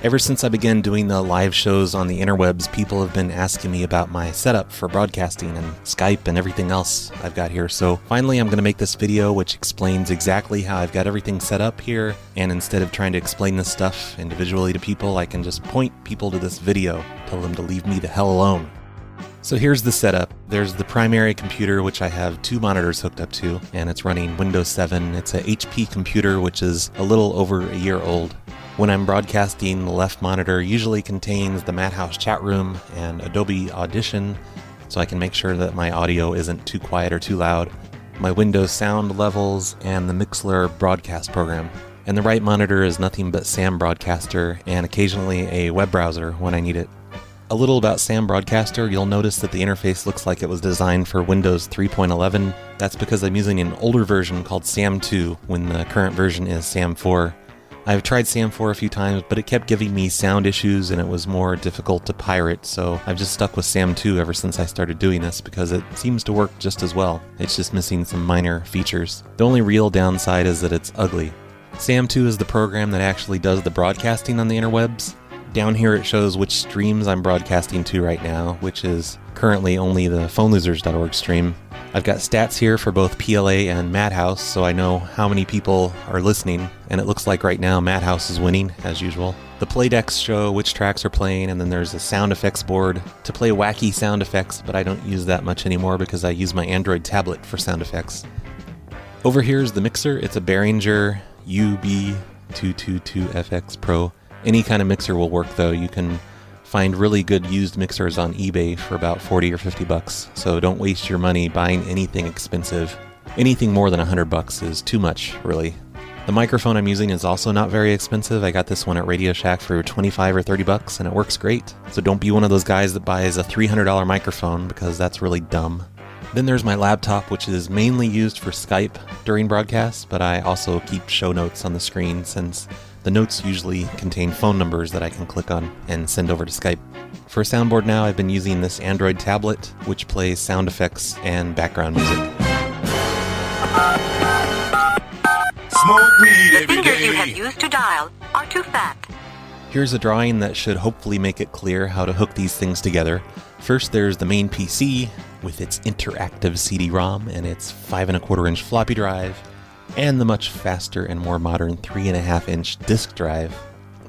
Ever since I began doing the live shows on the interwebs, people have been asking me about my setup for broadcasting and Skype and everything else I've got here. So finally I'm going to make this video which explains exactly how I've got everything set up here, and instead of trying to explain this stuff individually to people, I can just point people to this video, tell them to leave me the hell alone. So here's the setup. There's the primary computer, which I have 2 monitors hooked up to, and it's running Windows 7. It's a HP computer, which is a little over a year old. When I'm broadcasting, the left monitor usually contains the Madhouse chat room and Adobe Audition, so I can make sure that my audio isn't too quiet or too loud, my Windows sound levels, and the Mixlr broadcast program. And the right monitor is nothing but Sam Broadcaster and occasionally a web browser when I need it. A little about Sam Broadcaster, you'll notice that the interface looks like it was designed for Windows 3.11. That's because I'm using an older version called Sam 2 when the current version is Sam 4. I've tried Sam 4 a few times, but it kept giving me sound issues and it was more difficult to pirate, so I've just stuck with Sam 2 ever since I started doing this because it seems to work just as well. It's just missing some minor features. The only real downside is that it's ugly. Sam 2 is the program that actually does the broadcasting on the interwebs. Down here it shows which streams I'm broadcasting to right now, which is currently only the phonelosers.org stream. I've got stats here for both PLA and Madhouse, so I know how many people are listening, and it looks like right now Madhouse is winning, as usual. The playdecks show which tracks are playing, and then there's a sound effects board to play wacky sound effects, but I don't use that much anymore because I use my Android tablet for sound effects. Over here is the mixer. It's a Behringer UB222FX Pro. Any kind of mixer will work though. You can find really good used mixers on eBay for about 40 or 50 bucks, so don't waste your money buying anything expensive. Anything more than $100 is too much, really. The microphone I'm using is also not very expensive. I got this one at Radio Shack for 25 or 30 bucks and it works great. So don't be one of those guys that buys a $300 microphone because that's really dumb. Then there's my laptop, which is mainly used for Skype during broadcasts, but I also keep show notes on the screen since the notes usually contain phone numbers that I can click on and send over to Skype. For a soundboard now, I've been using this Android tablet, which plays sound effects and background music. Smoke weed every The fingers day. you have used to dial are too fat. Here's a drawing that should hopefully make it clear how to hook these things together. First, there's the main PC with its interactive CD-ROM and its 5¼ inch floppy drive, and the much faster and more modern 3.5 inch disk drive.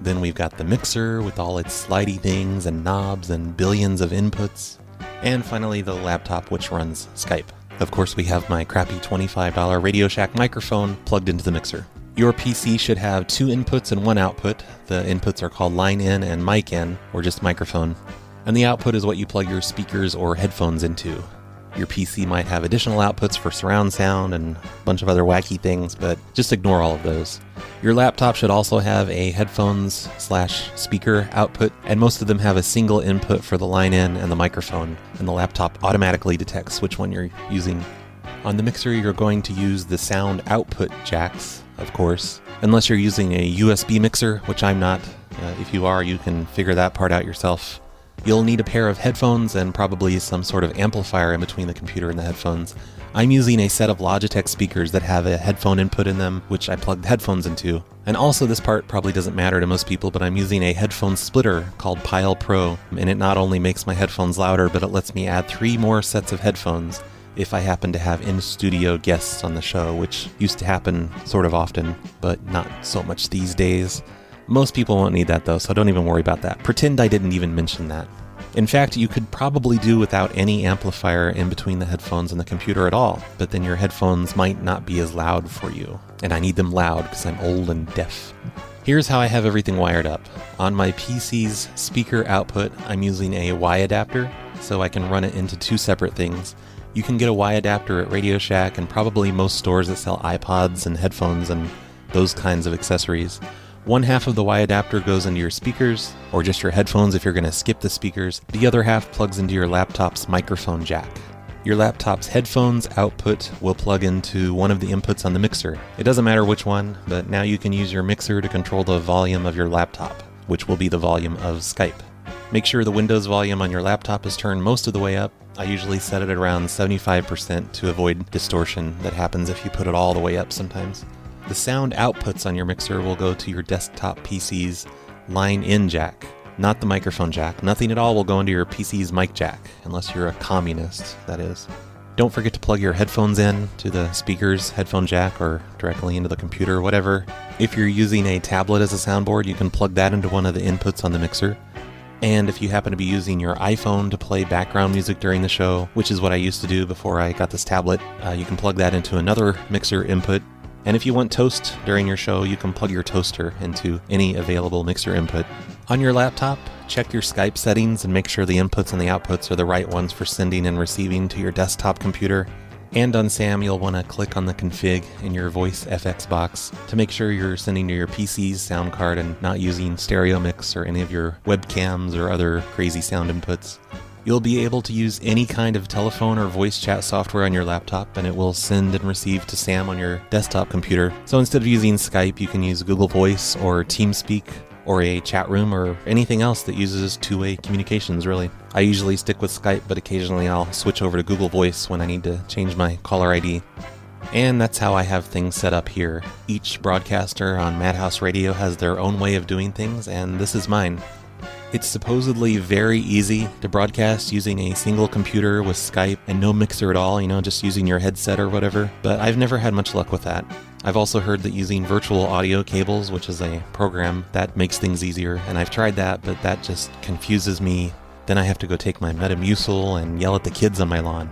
Then we've got the mixer with all its slidey things and knobs and billions of inputs. And finally the laptop, which runs Skype. Of course we have my crappy $25 Radio Shack microphone plugged into the mixer. Your PC should have 2 inputs and 1 output. The inputs are called line in and mic in, or just microphone. And the output is what you plug your speakers or headphones into. Your PC might have additional outputs for surround sound and a bunch of other wacky things, but just ignore all of those. Your laptop should also have a headphones/speaker output, and most of them have a single input for the line in and the microphone, and the laptop automatically detects which one you're using. On the mixer, you're going to use the sound output jacks, of course, unless you're using a USB mixer, which I'm not. If you are, you can figure that part out yourself. You'll need a pair of headphones and probably some sort of amplifier in between the computer and the headphones. I'm using a set of Logitech speakers that have a headphone input in them, which I plug the headphones into. And also, this part probably doesn't matter to most people, but I'm using a headphone splitter called Pile Pro, and it not only makes my headphones louder, but it lets me add 3 more sets of headphones if I happen to have in-studio guests on the show, which used to happen sort of often, but not so much these days. Most people won't need that though, so don't even worry about that. Pretend I didn't even mention that. In fact, you could probably do without any amplifier in between the headphones and the computer at all, but then your headphones might not be as loud for you. And I need them loud because I'm old and deaf. Here's how I have everything wired up. On my PC's speaker output, I'm using a Y adapter, so I can run it into 2 separate things. You can get a Y adapter at Radio Shack and probably most stores that sell iPods and headphones and those kinds of accessories. 1/2 of the Y adapter goes into your speakers, or just your headphones if you're going to skip the speakers. The other half plugs into your laptop's microphone jack. Your laptop's headphones output will plug into one of the inputs on the mixer. It doesn't matter which one, but now you can use your mixer to control the volume of your laptop, which will be the volume of Skype. Make sure the Windows volume on your laptop is turned most of the way up. I usually set it at around 75% to avoid distortion that happens if you put it all the way up sometimes. The sound outputs on your mixer will go to your desktop PC's line in jack, not the microphone jack. Nothing at all will go into your PC's mic jack, unless you're a communist, that is. Don't forget to plug your headphones in to the speaker's headphone jack or directly into the computer or whatever. If you're using a tablet as a soundboard, you can plug that into one of the inputs on the mixer. And if you happen to be using your iPhone to play background music during the show, which is what I used to do before I got this tablet, you can plug that into another mixer input. And if you want toast during your show, you can plug your toaster into any available mixer input. On your laptop, check your Skype settings and make sure the inputs and the outputs are the right ones for sending and receiving to your desktop computer. And on SAM, you'll want to click on the config in your voice FX box to make sure you're sending to your PC's sound card and not using stereo mix or any of your webcams or other crazy sound inputs. You'll be able to use any kind of telephone or voice chat software on your laptop, and it will send and receive to SAM on your desktop computer. So instead of using Skype, you can use Google Voice or TeamSpeak or a chat room or anything else that uses two-way communications, really. I usually stick with Skype, but occasionally I'll switch over to Google Voice when I need to change my caller ID. And that's how I have things set up here. Each broadcaster on Madhouse Radio has their own way of doing things, and this is mine. It's supposedly very easy to broadcast using a single computer with Skype and no mixer at all, just using your headset or whatever, but I've never had much luck with that. I've also heard that using virtual audio cables, which is a program that makes things easier, and I've tried that, but that just confuses me. Then I have to go take my Metamucil and yell at the kids on my lawn.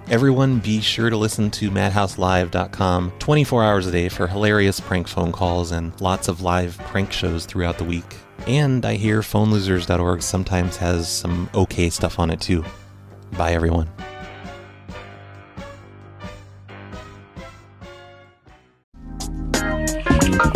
Everyone be sure to listen to madhouselive.com 24 hours a day for hilarious prank phone calls and lots of live prank shows throughout the week. And I hear phonelosers.org sometimes has some okay stuff on it too. Bye everyone.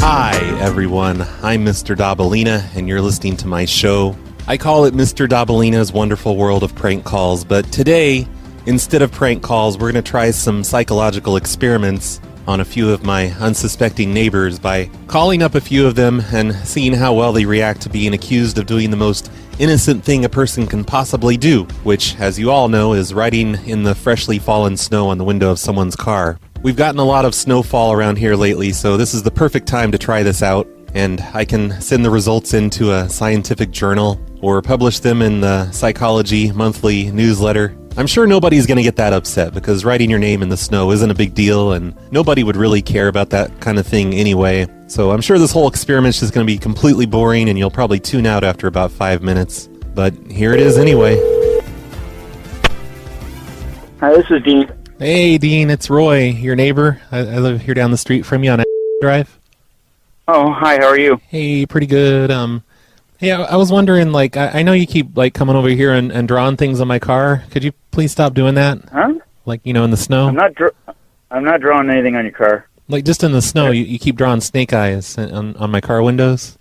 Hi everyone, I'm Mr. Dabalina and you're listening to my show. I call it Mr. Dabalina's Wonderful World of Prank Calls, but today, instead of prank calls, we're going to try some psychological experiments on a few of my unsuspecting neighbors by calling up a few of them and seeing how well they react to being accused of doing the most innocent thing a person can possibly do, which, as you all know, is riding in the freshly fallen snow on the window of someone's car. We've gotten a lot of snowfall around here lately, so this is the perfect time to try this out, and I can send the results into a scientific journal or publish them in the Psychology Monthly newsletter. I'm sure nobody's going to get that upset because writing your name in the snow isn't a big deal and nobody would really care about that kind of thing anyway. So I'm sure this whole experiment is just going to be completely boring and you'll probably tune out after about 5 minutes. But here it is anyway. Hi, this is Dean. Hey Dean, it's Roy, your neighbor. I live here down the street from you on Drive. Oh, hi, how are you? Hey, pretty good. Hey, I was wondering, I know you keep, coming over here and drawing things on my car. Could you please stop doing that? Huh? In the snow? I'm not drawing anything on your car. Just in the snow, you keep drawing snake eyes on my car windows?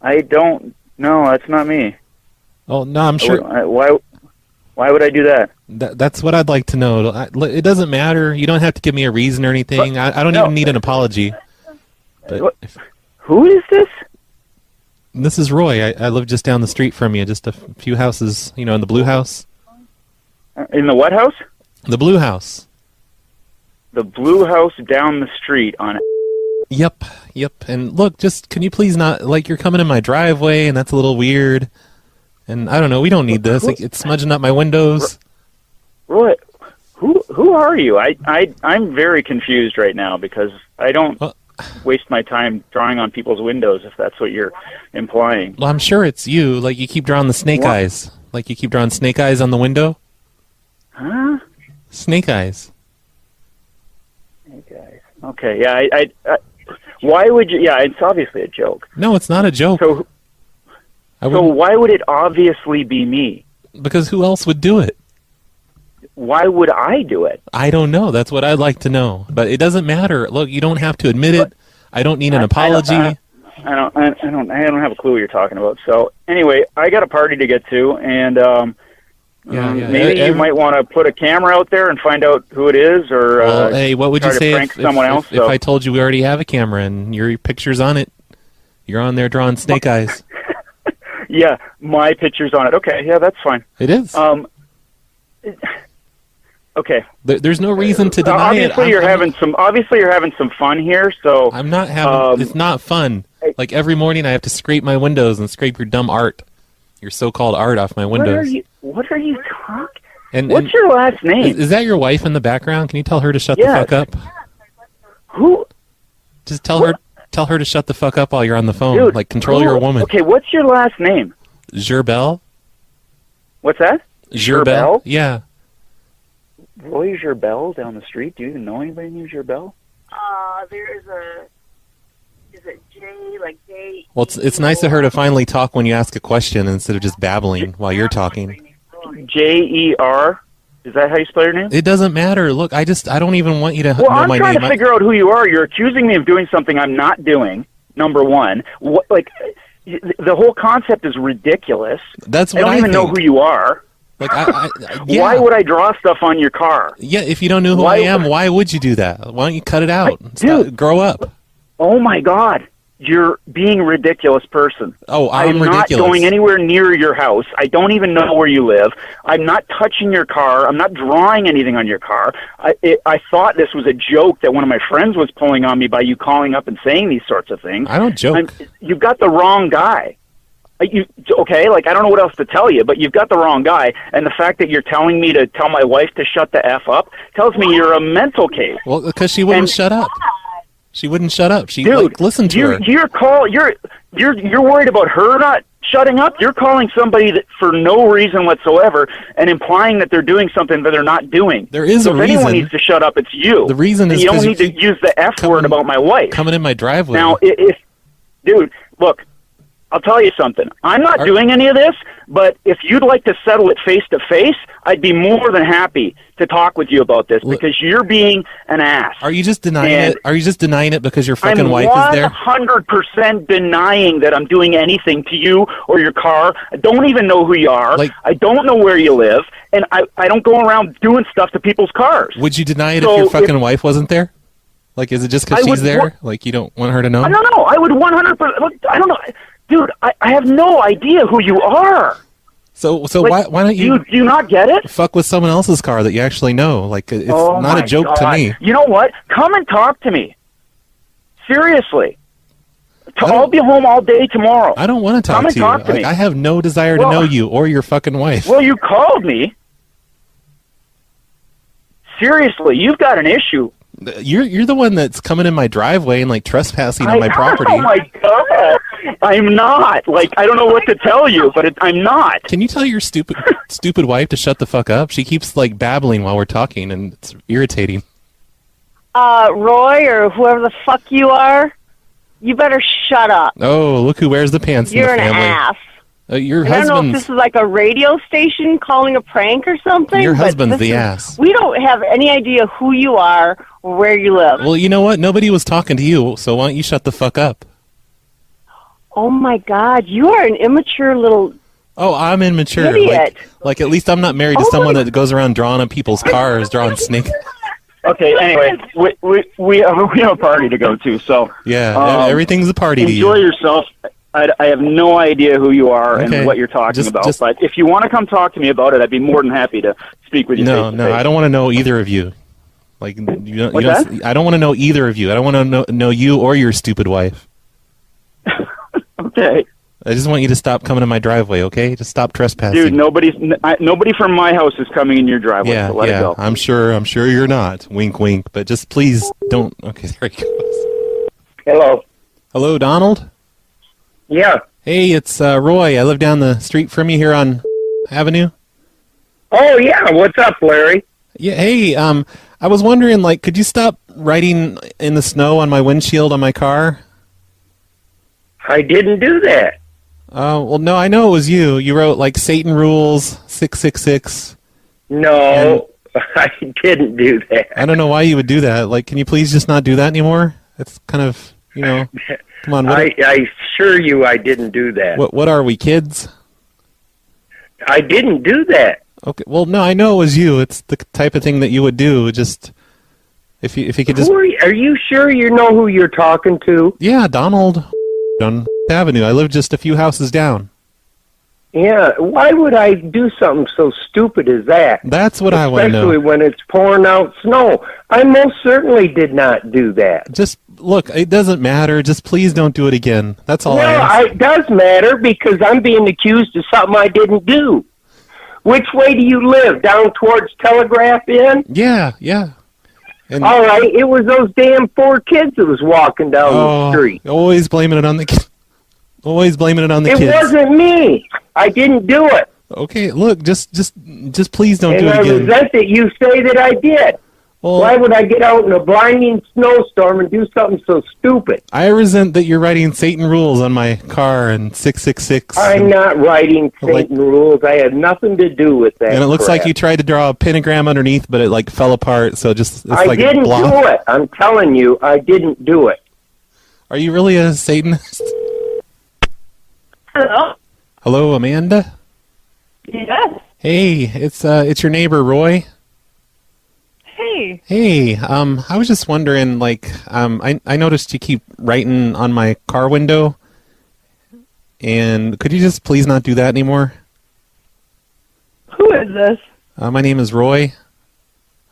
I don't... No, that's not me. Oh, no, I'm sure... Why would I do that? That's what I'd like to know. It doesn't matter. You don't have to give me a reason or anything. But, I don't even need an apology. But who is this? This is Roy. I live just down the street from you, just a few houses, in the blue house. In the what house? The blue house. The blue house down the street on... Yep. And look, can you please not, you're coming in my driveway, and that's a little weird. And I don't know, we don't need this. It's smudging up my windows. Roy, who are you? I'm very confused right now because I don't... waste my time drawing on people's windows if that's what you're implying. Well, I'm sure it's you. You keep drawing the snake eyes. You keep drawing snake eyes on the window. Huh? Snake eyes. Snake eyes. Okay, yeah, I why would you... Yeah, it's obviously a joke. No, it's not a joke. So why would it obviously be me? Because who else would do it? Why would I do it? I don't know. That's what I'd like to know. But it doesn't matter. Look, you don't have to admit it. I don't need an apology. I don't have a clue what you're talking about. So anyway, I got a party to get to, and maybe you might want to put a camera out there and find out who it is, or hey, what would you say if I told you we already have a camera and your picture's on it? You're on there drawing snake eyes. Yeah, my picture's on it. Okay, yeah, that's fine. It is. Okay. There's no reason to deny it. Obviously, you're having some fun here. So I'm not having. It's not fun. Like every morning, I have to scrape my windows and scrape your dumb art, your so-called art off my windows. What are you talking? And what's your last name? Is that your wife in the background? Can you tell her to shut the fuck up? Who? Just tell her to shut the fuck up while you're on the phone. Dude, like control your woman. Okay, what's your last name? Gerbel? What's that? Gerbel? Yeah. Roy Gerbel down the street. Do you even know anybody named Gerbel? There is is it J, like J? Well, it's nice of her to finally talk when you ask a question instead of just babbling while you're talking. J-E-R? Is that how you spell your name? It doesn't matter. Look, I don't even want you to know my name. I'm trying to figure out who you are. You're accusing me of doing something I'm not doing, number one. The whole concept is ridiculous. That's what I don't even know who you are. Like, yeah. Why would I draw stuff on your car? Yeah, if you don't know who I am, why would you do that? Why don't you cut it out? Dude, grow up. Oh, my God. You're being a ridiculous person. Oh, I'm ridiculous. not going anywhere near your house. I don't even know where you live. I'm not touching your car. I'm not drawing anything on your car. I thought this was a joke that one of my friends was pulling on me by you calling up and saying these sorts of things. I don't joke. You've got the wrong guy. Okay, like I don't know what else to tell you, but you've got the wrong guy. And the fact that you're telling me to tell my wife to shut the F up tells me you're a mental case. Well, because she wouldn't shut up. She wouldn't shut up. She listened to her. You're worried about her not shutting up. You're calling somebody that for no reason whatsoever and implying that they're doing something that they're not doing. There is a reason. If anyone needs to shut up, it's you. The reason is you don't need to use the F word about my wife. Coming in my driveway. Now, dude, look, I'll tell you something. I'm not doing any of this, but if you'd like to settle it face to face, I'd be more than happy to talk with you about this because you're being an ass. Are you just denying it? Are you just denying it because your fucking wife is there? I'm 100% denying that I'm doing anything to you or your car. I don't even know who you are. I don't know where you live, and I don't go around doing stuff to people's cars. Would you deny it if your fucking wife wasn't there? Like, is it just because she's there? Like, you don't want her to know? No, I would 100%. I don't know. Dude, I have no idea who you are. So why don't you... Do you not get it? Fuck with someone else's car that you actually know. Like, it's not a joke to me. You know what? Come and talk to me. Seriously. I'll be home all day tomorrow. I don't want to talk to you. Talk to me. I have no desire to know you or your fucking wife. Well, you called me. Seriously, you've got an issue. You're the one that's coming in my driveway and like trespassing on my property. Oh my God, I'm not. Like, I don't know what to tell you, but I'm not. Can you tell your stupid wife to shut the fuck up? She keeps like babbling while we're talking, and it's irritating. Roy or whoever the fuck you are, you better shut up. Oh, look who wears the pants in the family. You're an ass. Your I don't know if this is like a radio station calling a prank or something. Your husband's the ass. We don't have any idea who you are or where you live. Well, you know what? Nobody was talking to you, so why don't you shut the fuck up? Oh, my God. You are an immature little... Oh, I'm immature. Idiot. Like at least I'm not married to someone that goes around drawing on people's cars, drawing snakes. Okay, anyway, we have a party to go to, so... Yeah, everything's a party to you. Enjoy yourself. I have no idea who you are and what you're talking about, but if you want to come talk to me about it, I'd be more than happy to speak with you. No, I don't want to know either of you. Like, I don't want to know either of you. I don't want to know you or your stupid wife. Okay. I just want you to stop coming in my driveway, okay? Just stop trespassing. Dude, nobody from my house is coming in your driveway, so let it go. I'm sure you're not. Wink, wink. But just please don't. Okay, there he goes. Hello. Hello, Donald? Yeah. Hey, it's Roy. I live down the street from you here on Avenue. Oh, yeah. What's up, Larry? Yeah, hey, I was wondering, like, could you stop writing in the snow on my windshield on my car? I didn't do that. Well, no, I know it was you. You wrote, like, Satan Rules 666. No, I didn't do that. I don't know why you would do that. Like, can you please just not do that anymore? It's kind of, come on. I assure you I didn't do that. What are we, kids? I didn't do that. Okay, well, no, I know it was you. It's the type of thing that you would do. Just, if you could just... Are you sure you know who you're talking to? Yeah, Donald on Avenue. I live just a few houses down. Yeah, why would I do something so stupid as that? That's what I want to know. Especially when it's pouring out snow. I most certainly did not do that. Just, look, it doesn't matter. Just please don't do it again. That's all I Well, ask. it does matter because I'm being accused of something I didn't do. Which way do you live? Down towards Telegraph Inn? Yeah. And, All right, it was those damn 4 kids that was walking down the street. Always blaming it on the kids. Always blaming it on the It kids. wasn't me. I didn't do it. Okay, look, just please don't And do it I again. resent that you say that I did. Well, Why would I get out in a blinding snowstorm and do something so stupid? I resent that you're writing Satan rules on my car and 666. I'm not writing Satan rules. I had nothing to do with that. And it looks crap. like you tried to draw a pentagram underneath, but it like fell apart. So it's I like didn't a block. do it. I'm telling you, I didn't do it. Are you really a Satanist? Hello? Hello, Amanda. Yes. Hey, it's your neighbor Roy. Hey. Hey, I was just wondering, like, I noticed you keep writing on my car window, and could you just please not do that anymore? Who is this? My name is Roy.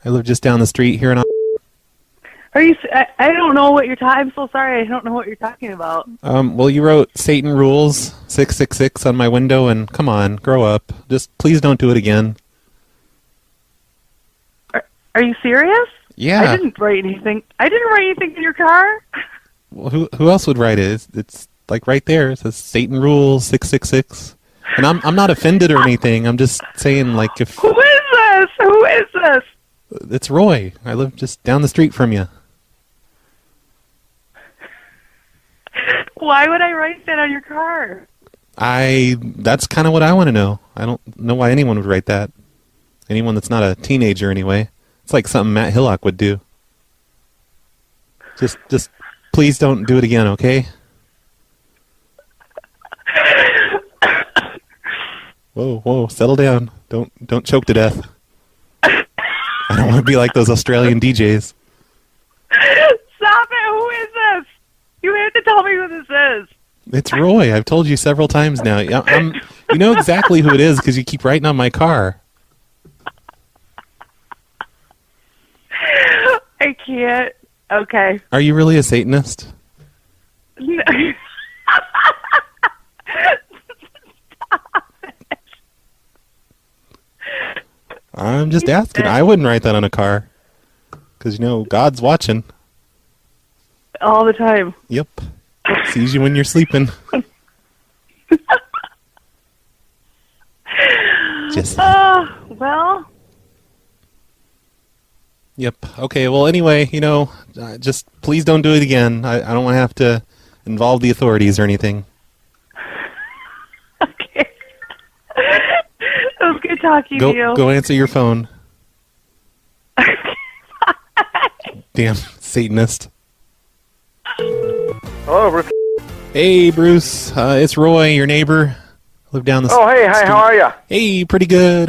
I live just down the street here in. Are you? I don't know what you're talking. I'm so sorry. I don't know what you're talking about. Well, you wrote Satan rules 666 on my window, and come on, grow up. Just please don't do it again. Are you serious? Yeah. I didn't write anything. I didn't write anything in your car. Well, who else would write it? It's like right there. It says Satan rules 666. And I'm not offended or anything. I'm just saying, like, if Who is this? Who is this? it's Roy. I live just down the street from you. Why would I write that on your car? That's kind of what I want to know. I don't know why anyone would write that. Anyone that's not a teenager anyway. It's like something Matt Hillock would do. Just please don't do it again, okay? Whoa, settle down. Don't choke to death. I don't want to be like those Australian DJs. Stop it! Who is this? You have to tell me who this is. It's Roy. I've told you several times now. You know exactly who it is because you keep writing on my car. I can't. Okay. Are you really a Satanist? No. I'm just asking. I wouldn't write that on a car because, God's watching. All the time. Yep. Sees you when you're sleeping. Just. Well. Yep. Okay. Well, anyway, just please don't do it again. I don't want to have to involve the authorities or anything. Okay. It was good talking to you. Go answer your phone. Damn Satanist. Hello, Bruce. Hey, Bruce. It's Roy, your neighbor. Live down the. Oh, hey, hi. How are you? Hey, pretty good.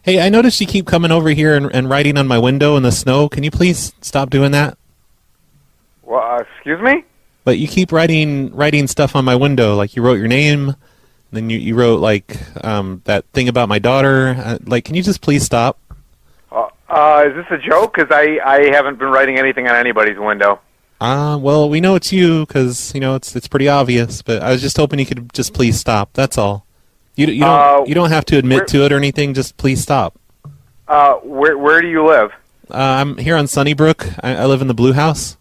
Hey, I noticed you keep coming over here and writing on my window in the snow. Can you please stop doing that? Well, excuse me? But you keep writing stuff on my window, like you wrote your name, then you wrote like that thing about my daughter. Can you just please stop? Is this a joke? Because I haven't been writing anything on anybody's window. Well, we know it's you because it's pretty obvious. But I was just hoping you could just please stop. That's all. You don't have to admit to it or anything. Just please stop. Where do you live? I'm here on Sunnybrook. I live in the Blue House.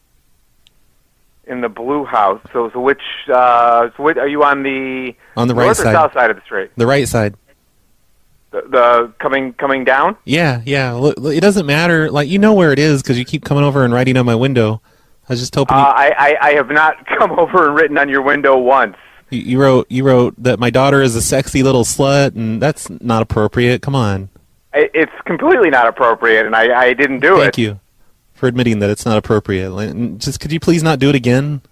In the Blue House. So which are you on the right north side? Or south side of the street? The right side. The coming down? Yeah. Look, it doesn't matter. Like, you know where it is because you keep coming over and writing on my window. I was just hoping. I have not come over and written on your window once. You wrote that my daughter is a sexy little slut, and that's not appropriate. Come on. It's completely not appropriate, and I didn't do it. Thank you for admitting that it's not appropriate. Just could you please not do it again?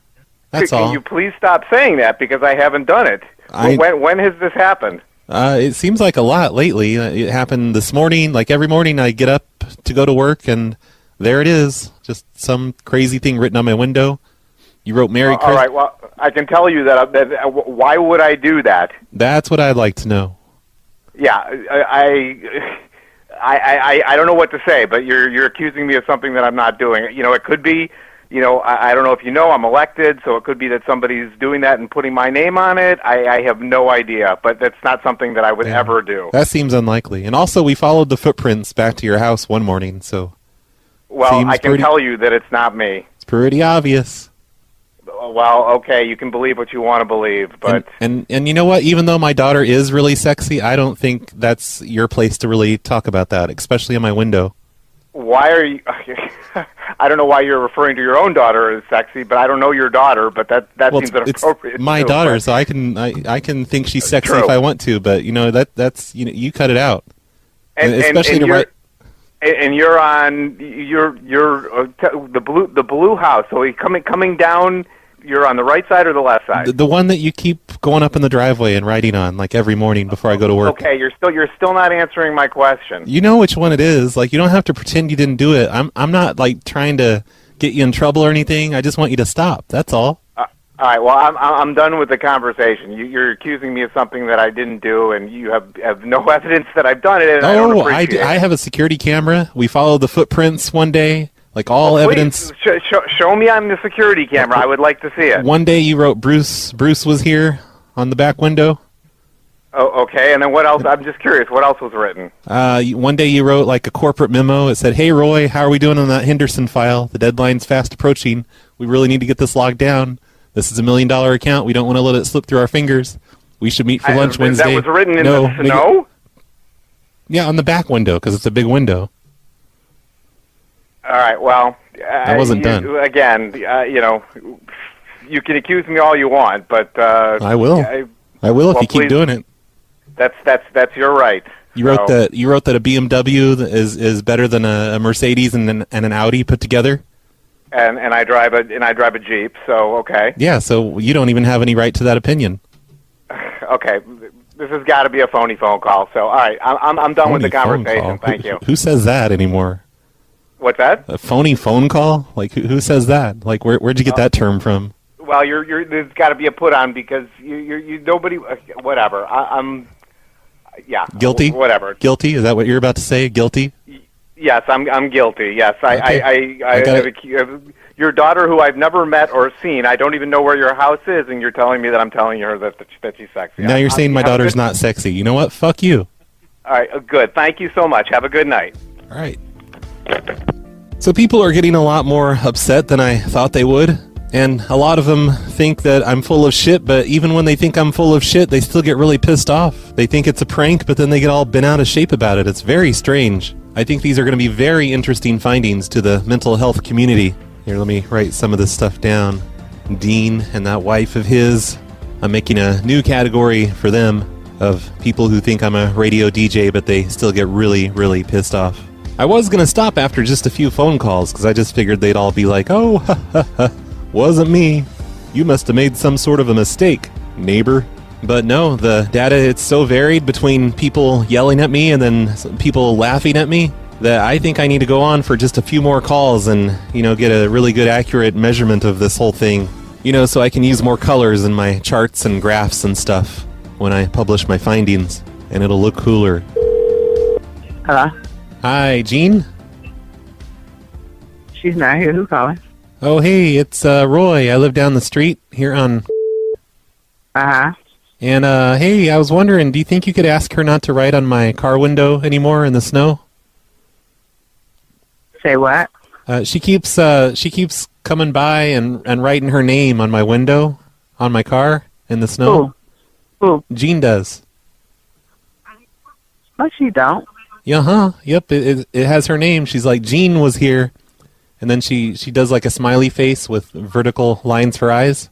That's all. Can you please stop saying that because I haven't done it? When has this happened? It seems like a lot lately. It happened this morning. Like every morning I get up to go to work, and there it is. Just some crazy thing written on my window. You wrote Merry All Christmas. right. Well, I can tell you that why would I do that? That's what I'd like to know. Yeah, I don't know what to say, but you're accusing me of something that I'm not doing. It could be, I don't know if you know, I'm elected, so it could be that somebody's doing that and putting my name on it. I have no idea, but that's not something that I would ever do. That seems unlikely. And also, we followed the footprints back to your house one morning, so... Well, I can tell you that it's not me. It's pretty obvious. Well, okay, you can believe what you want to believe, but... And you know what? Even though my daughter is really sexy, I don't think that's your place to really talk about that, especially in my window. Why are you... I don't know why you're referring to your own daughter as sexy, but I don't know your daughter, but that seems inappropriate. It's my daughter, so I can think she's sexy if I want to, but that's you cut it out. And you're on the blue house. So you coming down. You're on the right side or the left side? The one that you keep going up in the driveway and riding on, like every morning before I go to work. Okay, you're still not answering my question. You know which one it is. Like, you don't have to pretend you didn't do it. I'm not like trying to get you in trouble or anything. I just want you to stop. That's all. All right. Well, I'm done with the conversation. You're accusing me of something that I didn't do, and you have no evidence that I've done it. And I don't appreciate it. I have a security camera. We followed the footprints one day. Like all evidence. Show me on the security camera. I would like to see it. One day you wrote Bruce was here on the back window. Oh, okay. And then what else? I'm just curious. What else was written? One day you wrote like a corporate memo. It said, "Hey Roy, how are we doing on that Henderson file? The deadline's fast approaching. We really need to get this locked down. This is $1 million account. We don't want to let it slip through our fingers. We should meet for lunch Wednesday." That was written in the snow? Yeah, on the back window because it's a big window. All right. Well, I wasn't done. Again, you can accuse me all you want, but I will. I will if you keep doing it. That's your right. You wrote that a BMW is better than a Mercedes and an Audi put together. And I drive a Jeep, so okay. Yeah, so you don't even have any right to that opinion. Okay, this has got to be a phony phone call. So all right, I'm done with the conversation. Thank you. Who says that anymore? What's that? A phony phone call? Like who says that? Like where'd you get that term from? Well, there's got to be a put on because you nobody whatever. I'm guilty. Whatever. Guilty? Is that what you're about to say? Guilty? Yes, I'm guilty. Yes, Okay. I your daughter, who I've never met or seen. I don't even know where your house is, and you're telling me that I'm telling her that she's sexy. Now you're saying my daughter's not sexy. You know what? Fuck you. All right, good. Thank you so much. Have a good night. All right. So people are getting a lot more upset than I thought they would. And a lot of them think that I'm full of shit, but even when they think I'm full of shit, they still get really pissed off. They think it's a prank, but then they get all bent out of shape about it. It's very strange. I think these are going to be very interesting findings to the mental health community. Here, let me write some of this stuff down. Dean and that wife of his. I'm making a new category for them of people who think I'm a radio DJ, but they still get really, really pissed off. I was going to stop after just a few phone calls, because I just figured they'd all be like, "Oh, ha, ha, ha. Wasn't me. You must have made some sort of a mistake, neighbor." But no, the data, it's so varied between people yelling at me and then people laughing at me that I think I need to go on for just a few more calls and, get a really good accurate measurement of this whole thing. So I can use more colors in my charts and graphs and stuff when I publish my findings, and it'll look cooler. Hello? Hi, Jean? She's not here. Who's calling? Oh, hey, it's Roy. I live down the street here on... Uh-huh. And, hey, I was wondering, do you think you could ask her not to write on my car window anymore in the snow? Say what? She keeps coming by and writing her name on my window, on my car, in the snow. Who? Jean does. No, she don't. Yeah, yep, it has her name. She's like, "Jean was here." And then she does like a smiley face with vertical lines for eyes.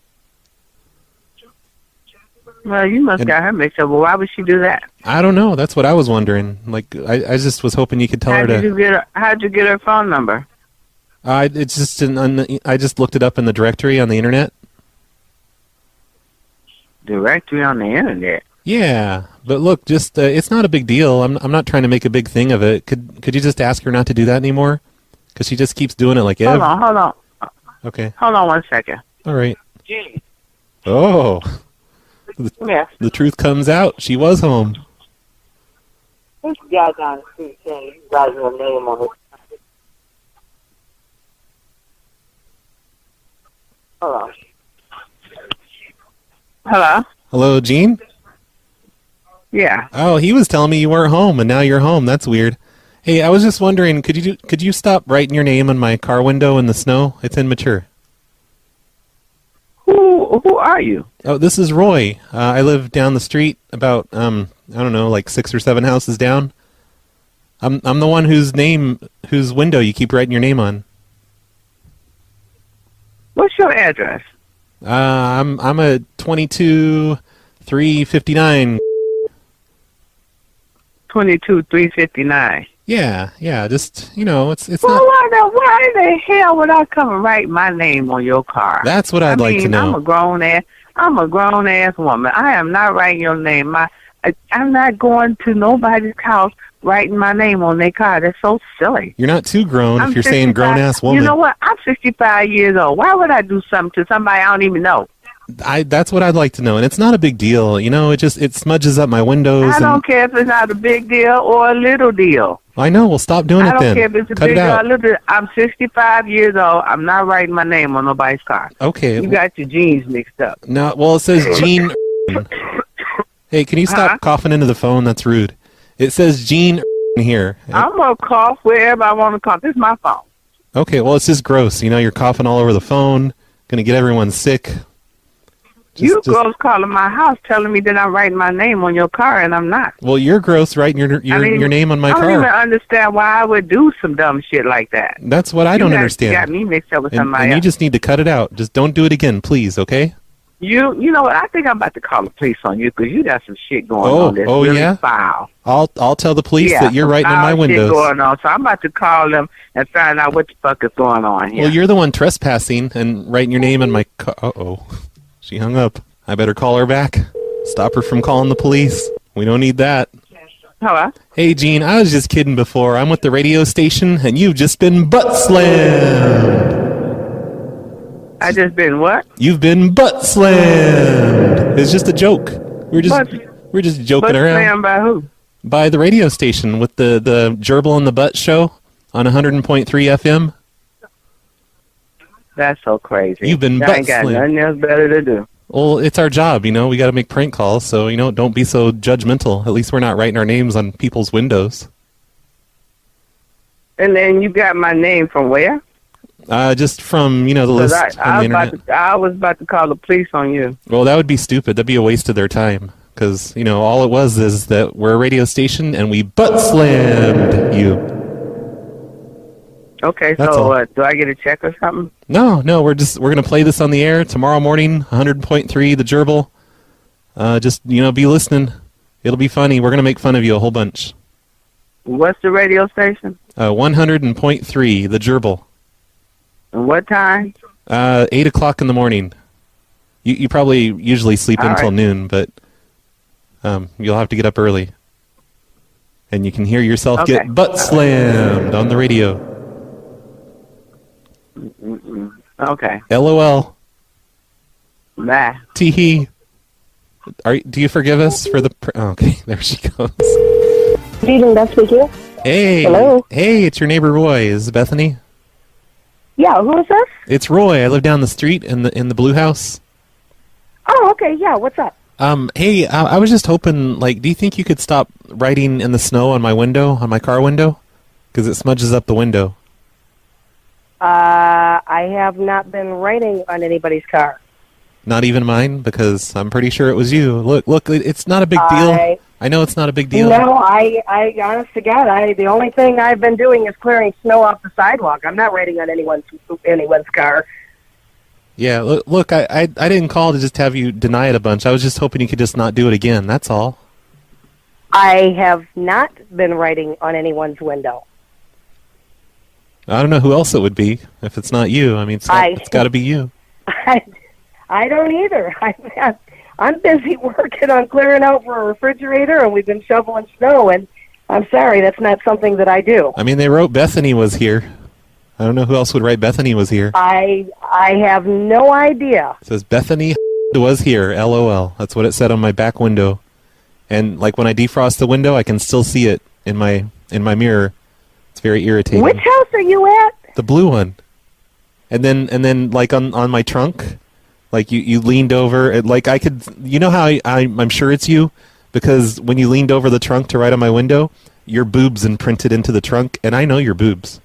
Well, you must got her mixed up. Well, why would she do that? I don't know. That's what I was wondering. Like, I just was hoping you could tell her to... How'd you get her phone number? It's just I just looked it up in the directory on the internet. Directory on the internet? Yeah, but look, just it's not a big deal. I'm not trying to make a big thing of it. Could you just ask her not to do that anymore? Because she just keeps doing it like... Hold on. Okay. Hold on 1 second. All right. Gee. Oh, Yeah. the truth comes out. She was home. This guy down the street saying you got your name on it. Hello. Hello? Hello, Gene? Yeah. Oh, he was telling me you weren't home, and now you're home. That's weird. Hey, I was just wondering, could you stop writing your name on my car window in the snow? It's immature. Who are you? Oh, this is Roy. I live down the street, about I don't know, like 6 or 7 houses down. I'm the one whose window you keep writing your name on. What's your address? I'm a 22-359. 22-359. Yeah, just it's Well, not. why the hell would I come and write my name on your car? That's what I'd like to know. I'm a grown ass woman. I am not writing your name. I'm not going to nobody's house writing my name on their car. That's so silly. You're not too grown if you're saying grown ass woman. You know what? I'm 65 years old. Why would I do something to somebody I don't even know? That's what I'd like to know, and it's not a big deal. It smudges up my windows. I don't care if it's not a big deal or a little deal. I know. Well, stop doing it then. I don't care if it's a big or a little deal. I'm 65 years old. I'm not writing my name on nobody's car. Okay. You got your jeans mixed up. No, well, it says Gene. Hey, can you stop coughing into the phone? That's rude. It says Gene here. I'm going to cough wherever I want to cough. This is my phone. Okay, well, it's just gross. You're coughing all over the phone. Going to get everyone sick. You girls calling my house telling me that I'm writing my name on your car, and I'm not. Well, you're gross writing your name on my car. I don't even understand why I would do some dumb shit like that. That's what I don't understand. You got me mixed up with somebody and else. you just need to cut it out. Just don't do it again, please, okay? You know what? I think I'm about to call the police on you because you got some shit going on that's really yeah? foul. I'll tell the police that you're writing in my windows. Shit going on, so I'm about to call them and find out what the fuck is going on here. Well, you're the one trespassing and writing your name on my car. Uh-oh. She hung up. I better call her back. Stop her from calling the police. We don't need that. Hello? Hey, Gene, I was just kidding before. I'm with the radio station, and you've just been butt slammed. I just been what? You've been butt slammed. It's just a joke. We're just joking around. Butt slammed by who? By the radio station with the Gerbil in the Butt show on 100.3 FM. That's so crazy. You've been I butt ain't got slammed. nothing else better to do. Well, it's our job, we got to make prank calls, so, don't be so judgmental. At least we're not writing our names on people's windows. And then you got my name from where? Just from, the list on the internet. I was about to call the police on you. Well, that would be stupid. That'd be a waste of their time. Because, all it was is that we're a radio station and we butt slammed you. Okay, That's so all. do I get a check or something? No, we're going to play this on the air tomorrow morning, 100.3, the Gerbil. Be listening. It'll be funny. We're going to make fun of you a whole bunch. What's the radio station? 100.3, the Gerbil. And what time? 8 o'clock in the morning. You probably usually sleep until noon, but you'll have to get up early. And you can hear yourself get butt slammed on the radio. Okay. LOL. Bye. Tee-hee. Do you forgive us for the... okay, there she goes. Good evening, Beth speaking. Hey. Hello. Hey, it's your neighbor Roy. Is it Bethany? Yeah, who is this? It's Roy. I live down the street in the blue house. Oh, okay, yeah, what's up? Hey, I was just hoping, do you think you could stop writing in the snow on my window, on my car window? Because it smudges up the window. I have not been writing on anybody's car. Not even mine, because I'm pretty sure it was you. Look, it's not a big deal. I know it's not a big deal. No, I honest to God, the only thing I've been doing is clearing snow off the sidewalk. I'm not writing on anyone's car. Yeah, look, I didn't call to just have you deny it a bunch. I was just hoping you could just not do it again. That's all. I have not been writing on anyone's window. I don't know who else it would be if it's not you. I mean, it's got to be you. I don't either. I'm busy working on clearing out for a refrigerator, and we've been shoveling snow, and I'm sorry, that's not something that I do. I mean, they wrote Bethany was here. I don't know who else would write Bethany was here. I have no idea. It says Bethany was here, LOL. That's what it said on my back window. And like when I defrost the window, I can still see it in my mirror. It's very irritating. Which house are you at? The blue one. And then like on my trunk, like you leaned over, like I could, you know how I'm sure it's you, because when you leaned over the trunk to write on my window, your boobs imprinted into the trunk, and I know your boobs.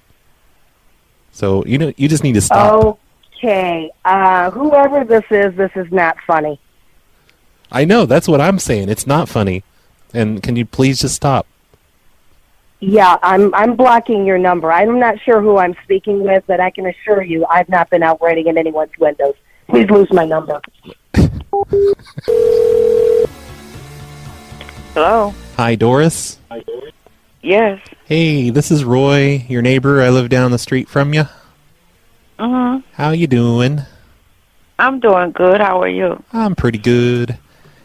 So, you know, you just need to stop. Okay. Whoever this is not funny. I know, that's what I'm saying. It's not funny. And can you please just stop? Yeah, I'm blocking your number. I'm not sure who I'm speaking with, but I can assure you I've not been out writing in anyone's windows. Please lose my number. Hello? Hi, Doris. Yes. Hey, this is Roy, your neighbor. I live down the street from you. Mm-hmm. How you doing? I'm doing good. How are you? I'm pretty good.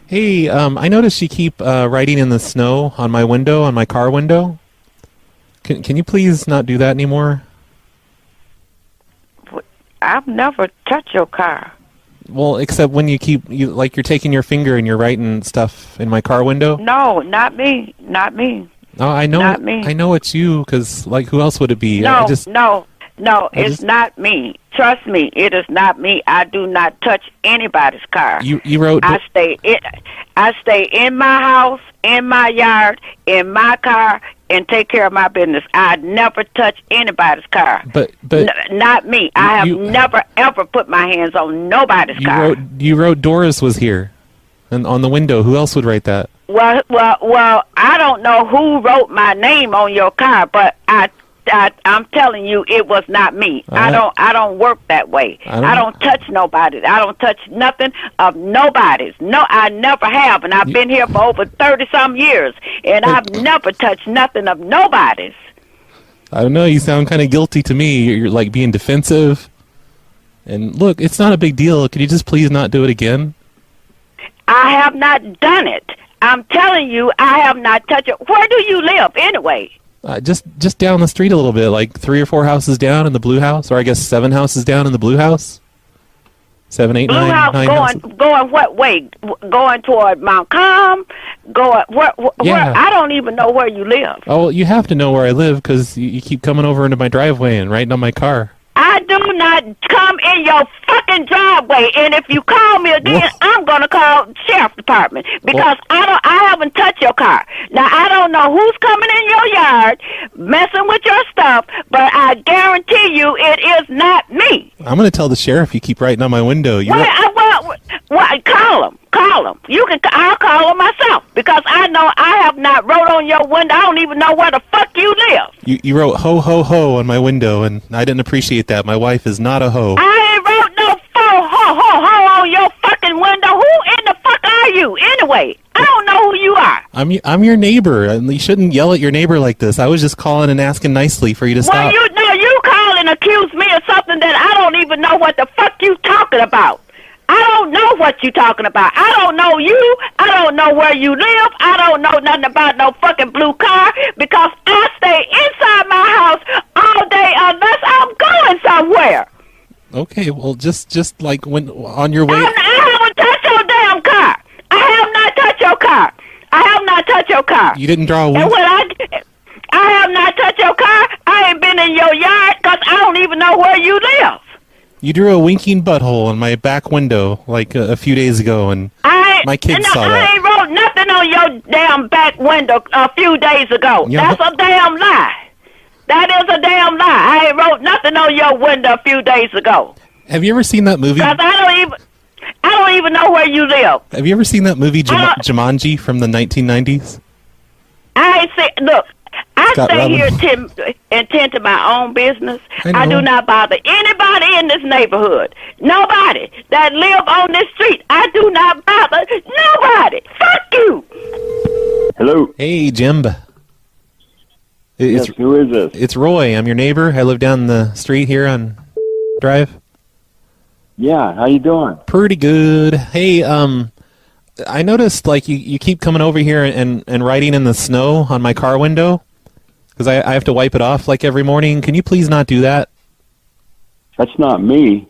Hey, I noticed you keep writing in the snow on my window, on my car window. Can you please not do that anymore? I've never touched your car. Well, except when you're taking your finger and you're writing stuff in my car window. No, not me. Not me. Oh, I know. Not me. I know it's you, because like who else would it be? No, it's not me. Trust me, it is not me. I do not touch anybody's car. You wrote. I stay in my house, in my yard, in my car, and take care of my business. I never touch anybody's car. But not me. I have never ever put my hands on nobody's car. You wrote Doris was here, and on the window. Who else would write that? Well, I don't know who wrote my name on your car, but I'm telling you, it was not me. I don't work that way. I don't touch nobody. I don't touch nothing of nobody's. No, I never have, and I've been here for over 30-some years, and I've never touched nothing of nobody's. I don't know. You sound kind of guilty to me. You're like being defensive. And look, it's not a big deal. Could you just please not do it again? I have not done it. I'm telling you, I have not touched it. Where do you live, anyway? Just down the street a little bit, like 3 or 4 houses down in the blue house, or I guess 7 houses down in the blue house. 7, 8, blue 9, house 9 houses. Going what way? Going toward Mount Com? Going where? I don't even know where you live. Oh, you have to know where I live because you keep coming over into my driveway and writing on my car. I do not come in your fucking driveway, and if you call me again, I'm gonna call the sheriff department because I haven't touched your car. Now I don't know who's coming in your yard messing with your stuff, but I guarantee you it is not me. I'm gonna tell the sheriff you keep writing on my window. Call him. I'll call him myself because I know I have not wrote on your window. I don't even know where the fuck you live. You wrote ho ho ho on my window, and I didn't appreciate that. My wife is not a hoe. I ain't wrote no ho ho ho on your fucking window. Who in the fuck are you anyway? I don't know who you are. I'm your neighbor, and you shouldn't yell at your neighbor like this. I was just calling and asking nicely for you to stop. Well, you call and accuse me of something that I don't even know what the fuck you talking about. I don't know what you talking about. I don't know you. I don't know where you live. I don't know nothing about no fucking blue car because I stay inside my house all day unless I'm going somewhere. Okay, well, just like when on your way. I haven't touched your damn car. I have not touched your car. I have not touched your car. You didn't draw a wink. And when I have not touched your car, I ain't been in your yard because I don't even know where you live. You drew a winking butthole on my back window like a few days ago, and my kids saw that. I ain't wrote nothing on your damn back window a few days ago. Yeah, That's a damn lie. That is a damn lie. I ain't wrote nothing on your window a few days ago. Have you ever seen that movie? Because I don't even know where you live. Have you ever seen that movie Jumanji from the 1990s? I ain't say. Look, I stay here and tend to my own business. I do not bother anybody in this neighborhood. Nobody that live on this street. I do not bother nobody. Fuck you. Hello. Hey, Jim. Yes, who is this? It's Roy. I'm your neighbor. I live down the street here on Drive. Yeah, how you doing? Pretty good. Hey, I noticed like you keep coming over here and writing in the snow on my car window because I have to wipe it off like every morning. Can you please not do that? That's not me.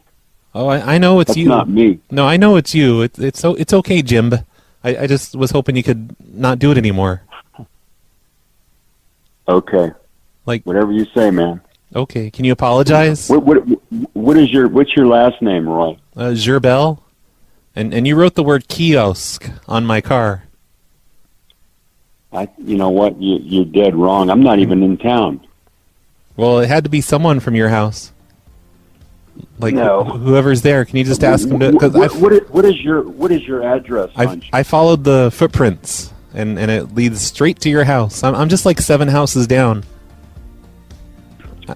Oh, I know it's That's you. not me. No, I know it's you. It's okay, Jim. I just was hoping you could not do it anymore. Okay. Like, whatever you say, man. Okay, can you apologize? What's your last name, Roy? Gerbel. And you wrote the word kiosk on my car. You know what? You're dead wrong. I'm not even in town. Well, it had to be someone from your house. Like no. Whoever's there. Can you just ask him to? What is your address? I followed the footprints, and it leads straight to your house. I'm just like 7 houses down.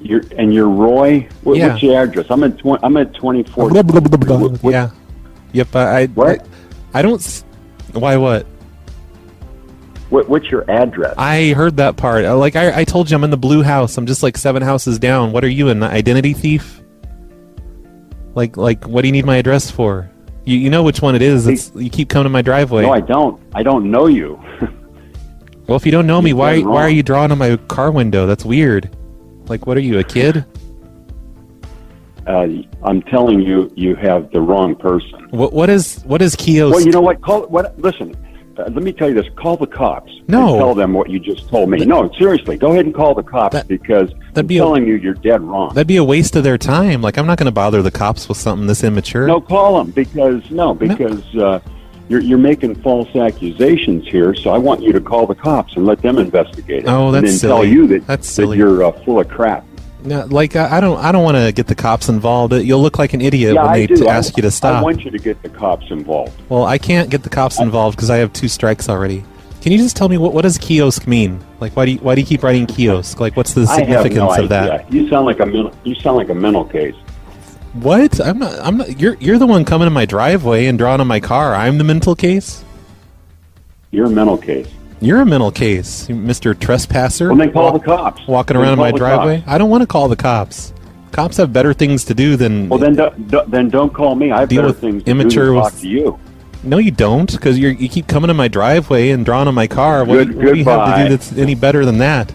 You're Roy. Yeah. What's your address? I'm at 24. Yeah. Yep. I don't. Why? What? What's your address? I heard that part. Like I told you, I'm in the blue house. I'm just like 7 houses down. What are you, an identity thief? Like, what do you need my address for? You know which one it is. You keep coming to my driveway. No, I don't. I don't know you. Well, if you don't know me, why are you drawing on my car window? That's weird. Like, what are you, a kid? I'm telling you, you have the wrong person. What is kiosk? Well, you know what? Listen, let me tell you this. Call the cops. No. And tell them what you just told me. No, seriously. Go ahead and call the cops because I'm telling you, you're dead wrong. That'd be a waste of their time. Like, I'm not going to bother the cops with something this immature. No, call them because you're making false accusations here. So I want you to call the cops and let them investigate it. Oh, that's and then silly. tell you that, that's silly. That you're full of crap. No, like I don't want to get the cops involved. You'll look like an idiot when they ask you to stop. I want you to get the cops involved. Well, I can't get the cops involved because I have 2 strikes already. Can you just tell me what does kiosk mean? Like, why do you keep writing kiosk? Like, what's the significance of that? You sound like a mental case. What? I'm not. You're the one coming in my driveway and drawing on my car. I'm the mental case. You're a mental case. You're a mental case, Mr. Trespasser. Well, then call the cops. Walking around in my driveway. I don't want to call the cops. Cops have better things to do than. Well, then don't call me. I have better things to do than talk to you. No, you don't, because you keep coming to my driveway and drawing on my car. What do you have to do that's any better than that?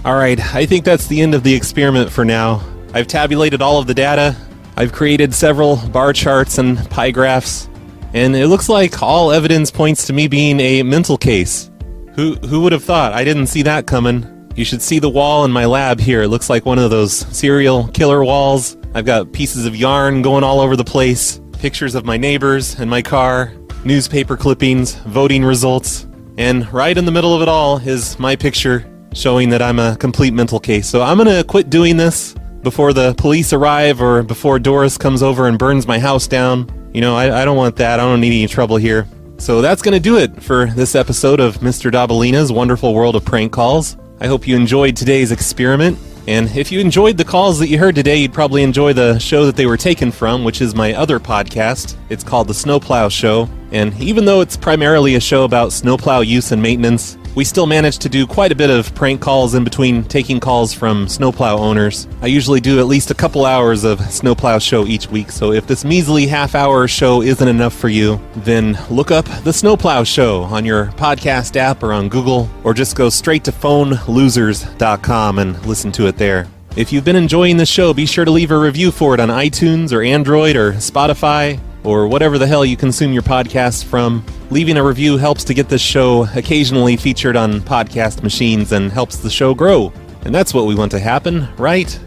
All right, I think that's the end of the experiment for now. I've tabulated all of the data. I've created several bar charts and pie graphs, and it looks like all evidence points to me being a mental case. Who would have thought? I didn't see that coming. You should see the wall in my lab here. It looks like one of those serial killer walls. I've got pieces of yarn going all over the place, pictures of my neighbors and my car, newspaper clippings, voting results, and right in the middle of it all is my picture showing that I'm a complete mental case. So I'm going to quit doing this before the police arrive or before Doris comes over and burns my house down. You know, I don't want that. I don't need any trouble here. So that's going to do it for this episode of Mr. Dabalina's Wonderful World of Prank Calls. I hope you enjoyed today's experiment. And if you enjoyed the calls that you heard today, you'd probably enjoy the show that they were taken from, which is my other podcast. It's called The Snowplow Show. And even though it's primarily a show about snowplow use and maintenance, we still manage to do quite a bit of prank calls in between taking calls from snowplow owners. I usually do at least a couple hours of Snowplow Show each week, so if this measly half-hour show isn't enough for you, then look up The Snowplow Show on your podcast app or on Google, or just go straight to phonelosers.com and listen to it there. If you've been enjoying the show, be sure to leave a review for it on iTunes or Android or Spotify, or whatever the hell you consume your podcasts from. Leaving a review helps to get this show occasionally featured on podcast machines and helps the show grow. And that's what we want to happen, right?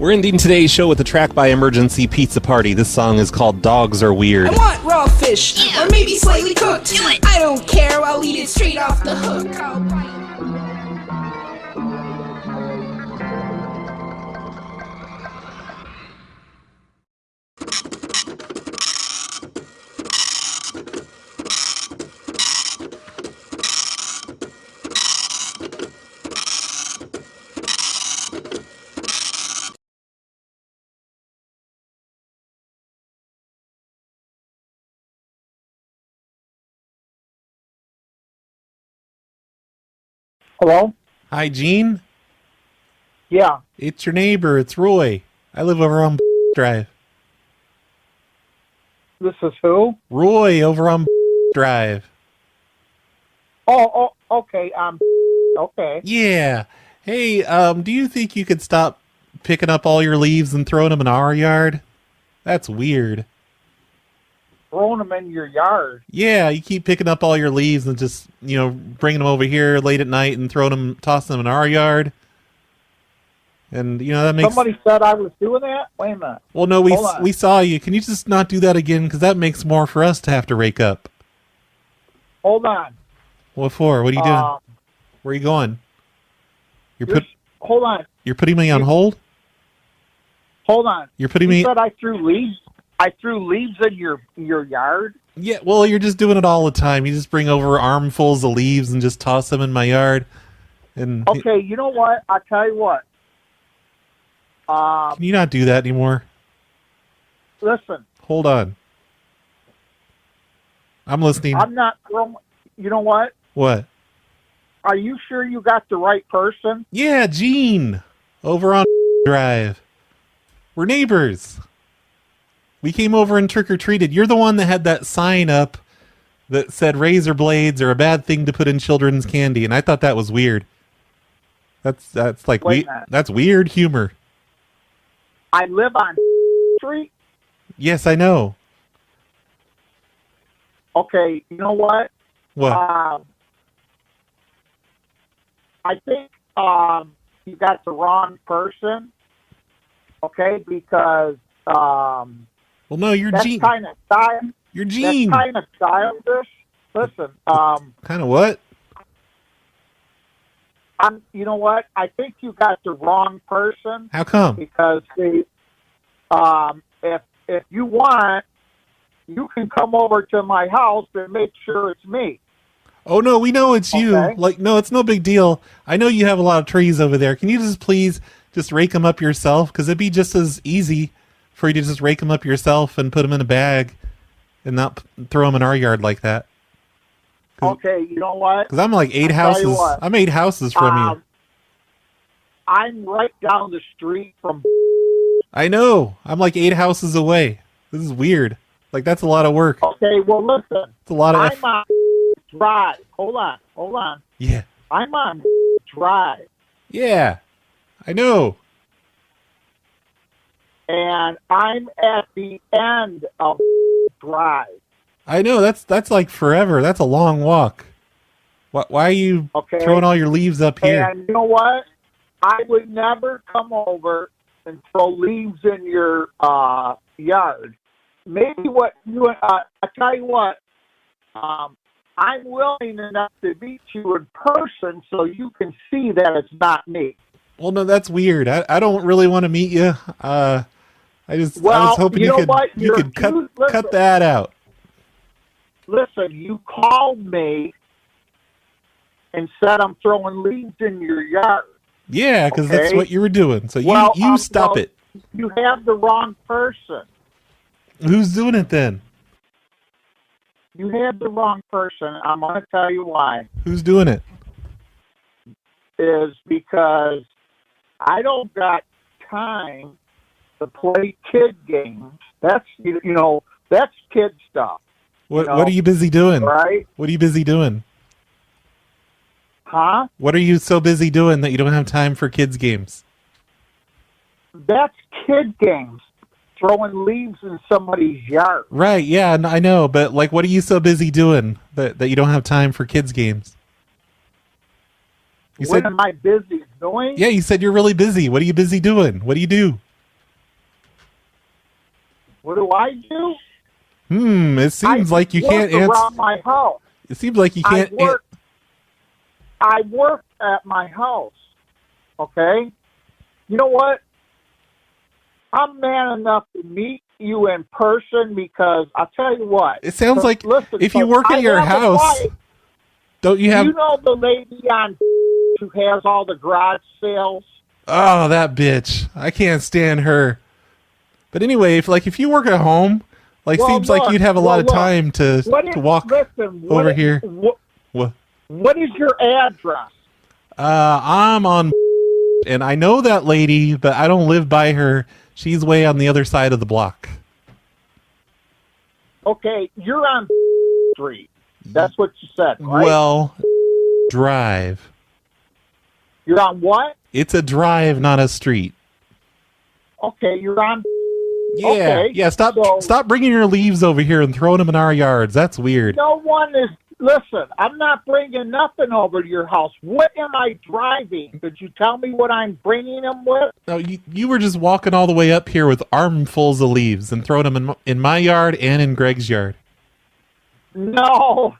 We're ending today's show with a track by Emergency Pizza Party. This song is called Dogs Are Weird. I want raw fish, or maybe slightly cooked. I don't care, I'll eat it straight off the hook. Hello? Hi, Gene? Yeah. It's your neighbor. It's Roy. I live over on Drive. This is who? Roy over on Drive. Oh, okay. Okay. Yeah. Hey, do you think you could stop picking up all your leaves and throwing them in our yard? That's weird. Throwing them in your yard. Yeah, you keep picking up all your leaves and just, bringing them over here late at night and tossing them in our yard. And, that makes... Somebody said I was doing that? Wait a minute. Well, no, we saw you. Can you just not do that again? Because that makes more for us to have to rake up. Hold on. What for? What are you doing? Where are you going? Hold on. You're putting me on hold? Hold on. You're putting me... You said I threw leaves? I threw leaves in your yard? Yeah, well, you're just doing it all the time. You just bring over armfuls of leaves and just toss them in my yard. And okay, you know what? I'll tell you what. Can you not do that anymore? Listen. Hold on. I'm listening. I'm not throwing... You know what? What? Are you sure you got the right person? Yeah, Gene. Over on Drive. We're neighbors. We came over and trick-or-treated. You're the one that had that sign up that said razor blades are a bad thing to put in children's candy, and I thought that was weird. That's like that's weird humor. I live on Street. Yes, I know. Okay, you know what? What? I think you got the wrong person. Okay, because well, no, you're that's Gene. Kind of style. You're Gene. That's kind of childish. Listen, kind of what? You know what? I think you got the wrong person. How come? Because if you want, you can come over to my house and make sure it's me. Oh no, we know it's you. Like, no, it's no big deal. I know you have a lot of trees over there. Can you just please just rake them up yourself? Because it'd be just as easy for you to just rake them up yourself and put them in a bag and not throw them in our yard like that. Okay, you know what? Because I'm like 8 houses. I'm 8 houses from you. I'm right down the street from... I know. I'm like 8 houses away. This is weird. Like, that's a lot of work. Okay, well, listen. It's a lot of... I'm on Drive. Hold on. Yeah. I'm on Drive. Yeah. I know. And I'm at the end of Drive. I know. That's like forever. That's a long walk. Why are you throwing all your leaves up here? And you know what? I would never come over and throw leaves in your yard. Maybe what you... I tell you what. I'm willing enough to meet you in person so you can see that it's not me. Well, no, that's weird. I don't really want to meet you. I was hoping you could cut that out. Listen, you called me and said I'm throwing leaves in your yard. Yeah, because that's what you were doing. So you stop it. You have the wrong person. Who's doing it then? You have the wrong person. I'm going to tell you why. Who's doing it? Is because I don't got time to play kid games. That's that's kid stuff. What are you busy doing? Right? What are you busy doing? Huh? What are you so busy doing that you don't have time for kids games? That's kid games. Throwing leaves in somebody's yard. Right, yeah, I know, but like, what are you so busy doing that you don't have time for kids games? What am I busy doing? Yeah, you said you're really busy. What are you busy doing? What do you do? What do I do? It seems like you can't answer. Around my house. It seems like you can't. I work at my house. Okay? You know what? I'm man enough to meet you in person because I'll tell you what. It sounds like if you work at your house, don't you have... You know the lady on who has all the garage sales? Oh, that bitch. I can't stand her. But anyway, if you work at home, seems like you'd have a lot of time to walk over here. What is your address? I'm on... And I know that lady, but I don't live by her. She's way on the other side of the block. Okay, you're on Street. That's what you said, right? Well, Drive. You're on what? It's a drive, not a street. Okay, you're on. Yeah, Okay, yeah. Stop so bringing your leaves over here and throwing them in our yards. That's weird. no one is. Listen, I'm not bringing nothing over to your house. What am I driving? Could you tell me what I'm bringing them with? No, you were just walking all the way up here with armfuls of leaves and throwing them in my yard and in Greg's yard. No.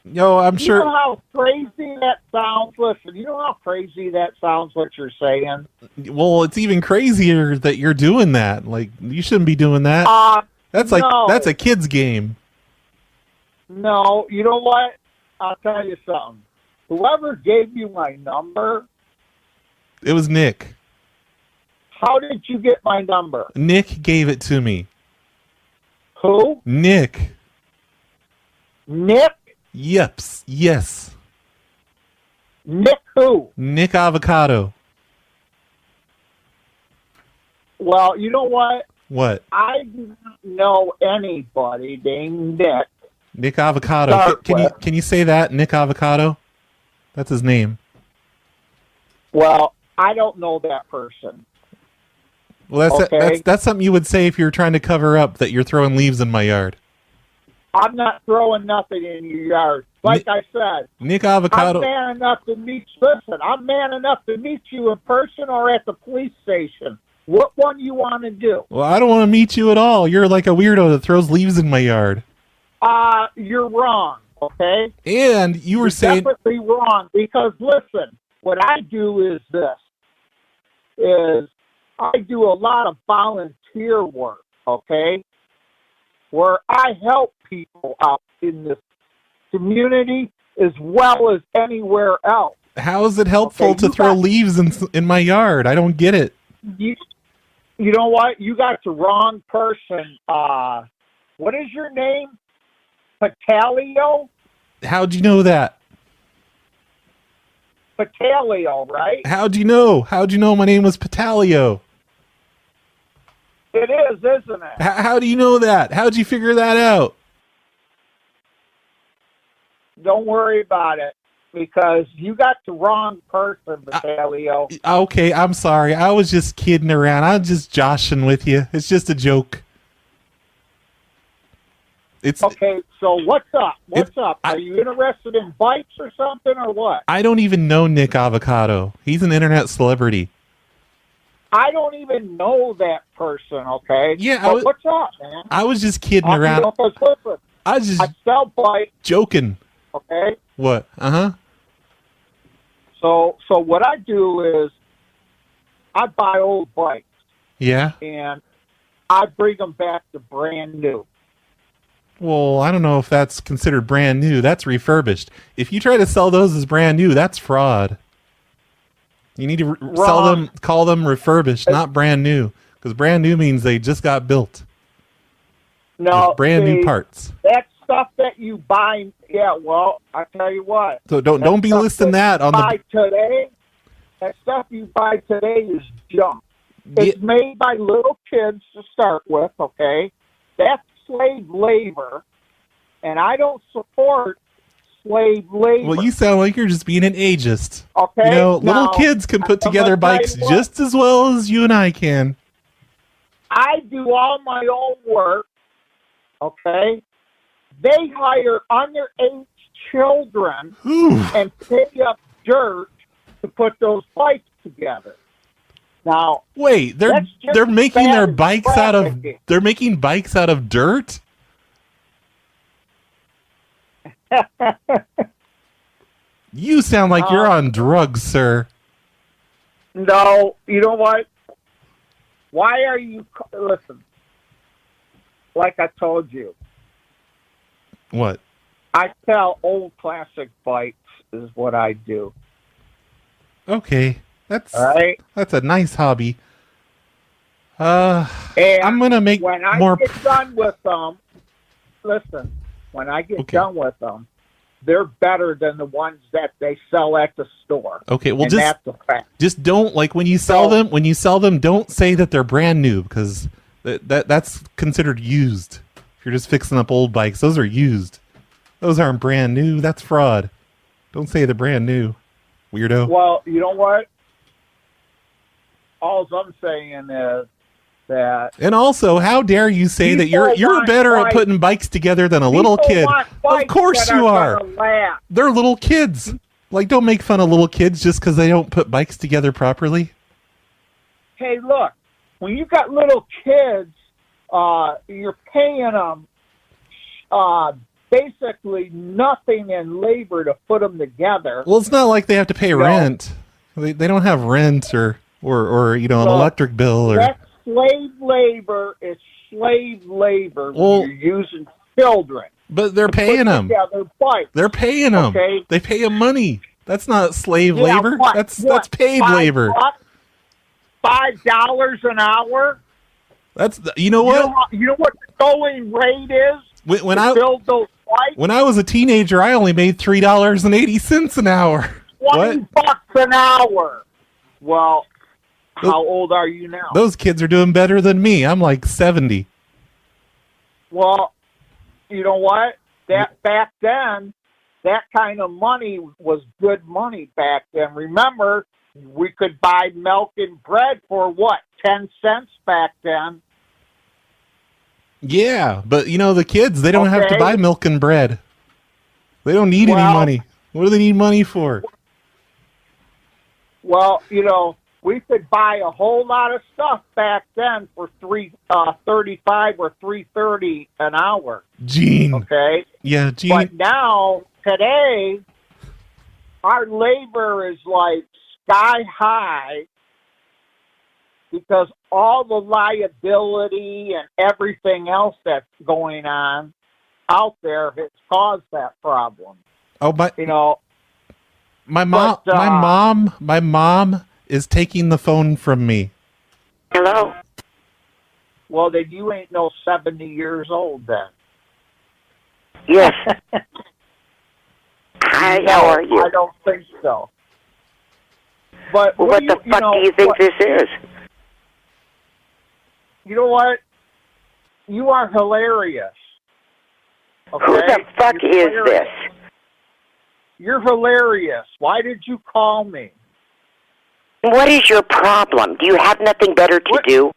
No, I'm sure. You know how crazy that sounds? Listen, you know how crazy that sounds what you're saying? Well, it's even crazier that you're doing that. Like, you shouldn't be doing that. That's a kid's game. No, you know what? I'll tell you something. Whoever gave you my number... It was Nick. How did you get my number? Nick gave it to me. Who? Nick. Nick? Yes. Nick who? Nick Avocado. Well, you know what? What? I do not know anybody named Nick. Nick Avocado. Can you say that? Nick Avocado? That's his name. Well, I don't know that person. Well, okay. that's something you would say if you're trying to cover up that you're throwing leaves in my yard. I'm not throwing nothing in your yard. Like I said, Nick Avocado. I'm man enough to meet. Listen, I'm man enough to meet you in person or at the police station. What one you want to do? Well, I don't want to meet you at all. You're like a weirdo that throws leaves in my yard. You're wrong. Okay. And you're saying definitely wrong because listen, what I do is this: I do a lot of volunteer work. Okay. Where I help people out in this community as well as anywhere else. How is it helpful to throw leaves in my yard? I don't get it. You know what? You got the wrong person. What is your name? Patalio? How'd you know that? Patalio, right? How'd you know? How'd you know my name was Patalio? It is, isn't it? How do you know that? How'd you figure that out? Don't worry about it, because you got the wrong person, Patalio. Okay, I'm sorry. I was just kidding around. I'm just joshing with you. It's just a joke. Okay, so what's up? What's up? Are you interested in bikes or something, or what? I don't even know Nick Avocado. He's an internet celebrity. I don't even know that person, okay? Yeah, what's up, man? I was just kidding around. Listen, I was just sell bikes. Joking. Okay? What? Uh-huh. So what I do is I buy old bikes. Yeah? And I bring them back to brand new. Well, I don't know if that's considered brand new. That's refurbished. If you try to sell those as brand new, that's fraud. You need to sell them, call them refurbished, not brand new. Because brand new means they just got built. No, brand new parts. That stuff that you buy, yeah, well, I tell you what. So don't be listing that on the... Today, that stuff you buy today is junk. It's made by little kids to start with, okay? That's slave labor, and I don't support slave labor. Well, you sound like you're just being an ageist. Okay. You know, little kids can put together bikes just as well as you and I can. I do all my own work, okay? They hire underage children and pick up dirt to put those bikes together. Now, wait, they're making their bikes out of bikes out of dirt? You sound like you're on drugs, sir. No, you know what? Why are you... Listen, like I told you. What? I sell old classic bikes is what I do. Okay. That's all right. That's a nice hobby. I'm going to make more... When I get done with them... Listen, when I get done with them, they're better than the ones that they sell at the store. Okay, well, and just don't, like, when you sell them, don't say that they're brand new, because that's considered used. If you're just fixing up old bikes, those are used. Those aren't brand new. That's fraud. Don't say they're brand new, weirdo. Well, you know what? all I'm saying is that. And also, how dare you say that you're better at putting bikes together than a little kid? Of course you are. They're little kids. Like, don't make fun of little kids just because they don't put bikes together properly. Hey, look, when you got little kids, you're paying them basically nothing in labor to put them together. Well, it's not like they have to pay rent. They don't have rent or an electric bill or. That's slave labor. It's slave labor. Well, you're using children. But they're paying them. They're paying them. Okay? They pay them money. That's not slave labor. That's paid labor. $5 an hour. That's you know what? You know what the going rate is? When I was a teenager, I only made $3.80 an hour. $20 an hour. Well, how old are you now? Those kids are doing better than me. I'm like 70. Well, you know what? That back then, that kind of money was good money back then. Remember, we could buy milk and bread for what, 10 cents back then? Yeah, but the kids, they don't have to buy milk and bread. They don't need any money. What do they need money for? Well, we could buy a whole lot of stuff back then for $3.35 or $3.30 an hour. Gene. Okay. Yeah, Gene. But now, today, our labor is like sky high because all the liability and everything else that's going on out there has caused that problem. Oh, but my mom is taking the phone from me. Hello? Well, then you ain't no 70 years old then. Yes. Hi, how are you? I don't think so. But what the fuck do you think this is? You know what? You are hilarious. Okay? Who the fuck is this? You're hilarious. Why did you call me? What is your problem? Do you have nothing better to do?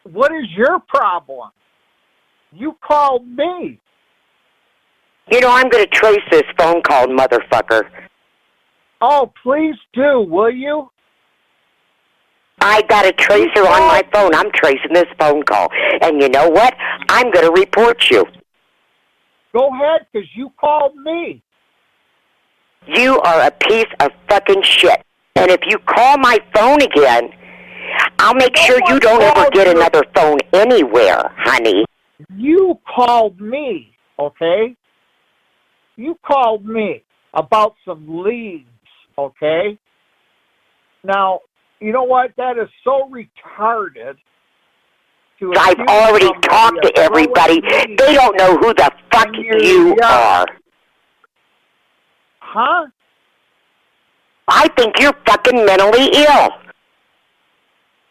What is your problem? You called me. I'm going to trace this phone call, motherfucker. Oh, please do, will you? I got a tracer on my phone. I'm tracing this phone call. And you know what? I'm going to report you. Go ahead, because you called me. You are a piece of fucking shit. And if you call my phone again, I'll make sure you don't ever get another phone anywhere, honey. You called me, okay? You called me about some leads, okay? Now, you know what? That is so retarded. I've already talked to everybody. They don't know who the fuck you are. Huh? I think you're fucking mentally ill.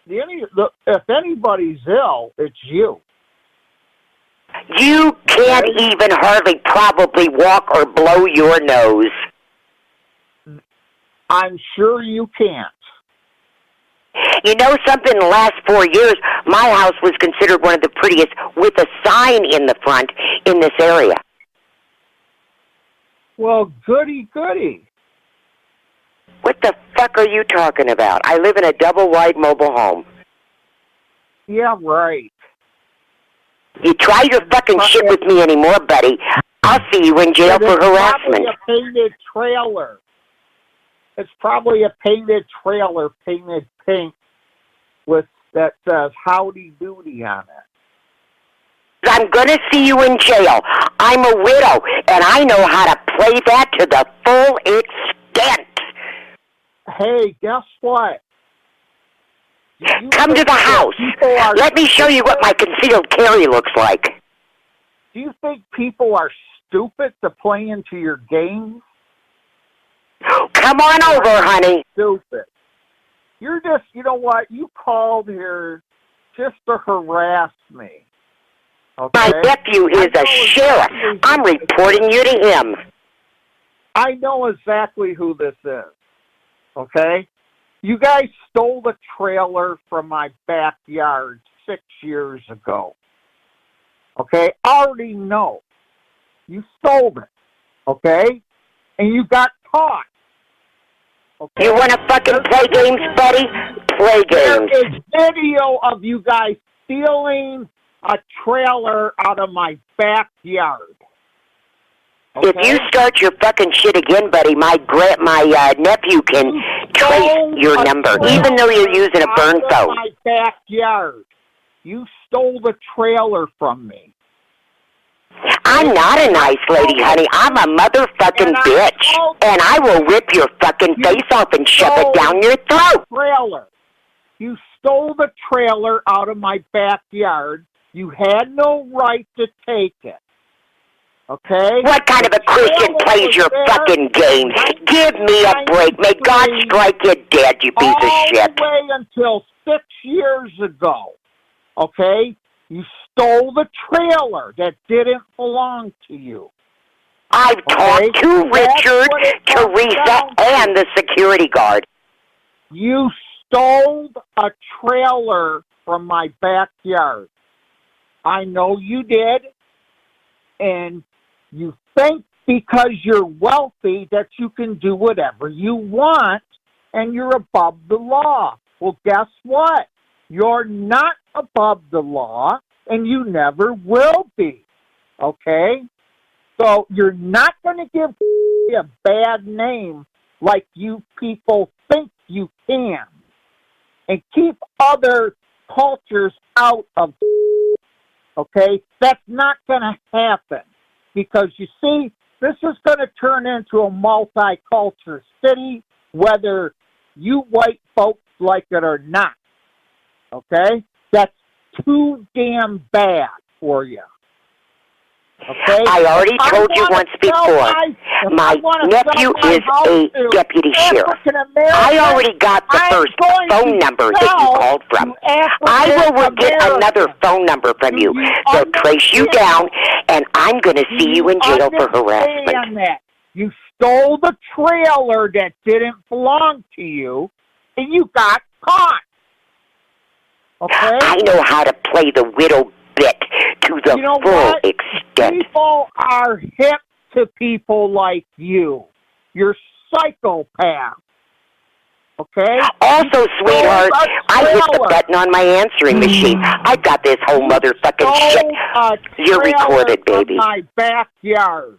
If anybody's ill, it's you. You can't even hardly probably walk or blow your nose. I'm sure you can't. You know something, in the last 4 years, my house was considered one of the prettiest with a sign in the front in this area. Well, goody. What the fuck are you talking about? I live in a double-wide mobile home. Yeah, right. You try your fucking shit with me anymore, buddy. I'll see you in jail for harassment. It's probably a painted trailer. It's probably a painted trailer, painted pink, with that says "Howdy Doody" on it. I'm going to see you in jail. I'm a widow, and I know how to play that to the full extent. Hey, guess what? Come to the house. Let me show you what my concealed carry looks like. Do you think people are stupid to play into your games? Come on over, honey. Stupid. You're just, you know what? You called here just to harass me. Okay? My nephew is a sheriff. I'm reporting you to him. I know exactly who this is. Okay? You guys stole the trailer from my backyard 6 years ago. Okay? I already know. You stole it. Okay? And you got caught. Okay? You want to fucking play games, buddy? Play games. There is video of you guys stealing a trailer out of my backyard. Okay? If you start your fucking shit again, buddy, my nephew can trace your number, even though you're using a burn phone. My backyard. You stole the trailer from me. I'm not a nice lady, honey. I'm a motherfucking bitch, and I will rip your fucking face off and shove it down your throat. Trailer. You stole the trailer out of my backyard. You had no right to take it. Okay? What kind of a Christian plays your fucking games? Give me a break. May God strike you dead, you piece of shit. All the way until 6 years ago. Okay? You stole the trailer that didn't belong to you. I've talked to Richard, Teresa, and the security guard. You stole a trailer from my backyard. I know you did. And you think because you're wealthy that you can do whatever you want and you're above the law. Well, guess what? You're not above the law and you never will be. Okay? So you're not going to give a bad name like you people think you can and keep other cultures out of. Okay? That's not going to happen because, you see, this is going to turn into a multicultural city whether you white folks like it or not. Okay? That's too damn bad for you. Okay? I already told you once before, my nephew is a deputy sheriff. I already got the first phone number that you called from. I will get another phone number from you. They'll trace you down, and I'm going to see you in jail for harassment. You stole the trailer that didn't belong to you, and you got caught. Okay? I know how to play the widow bit to the full extent. People are hip to people like you. You're psychopaths. Okay? Also, sweetheart, I hit the button on my answering machine. I got this whole motherfucking shit. You're recorded, baby. My backyard.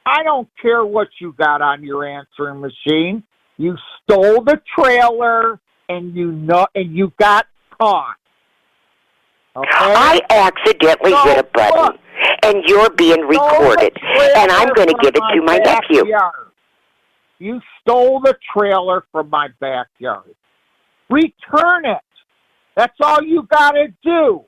I don't care what you got on your answering machine. You stole the trailer, and you got caught. Okay? I accidentally hit a button, and you're being recorded, and I'm going to give it to my nephew. You stole the trailer from my backyard. Return it. That's all you got to do.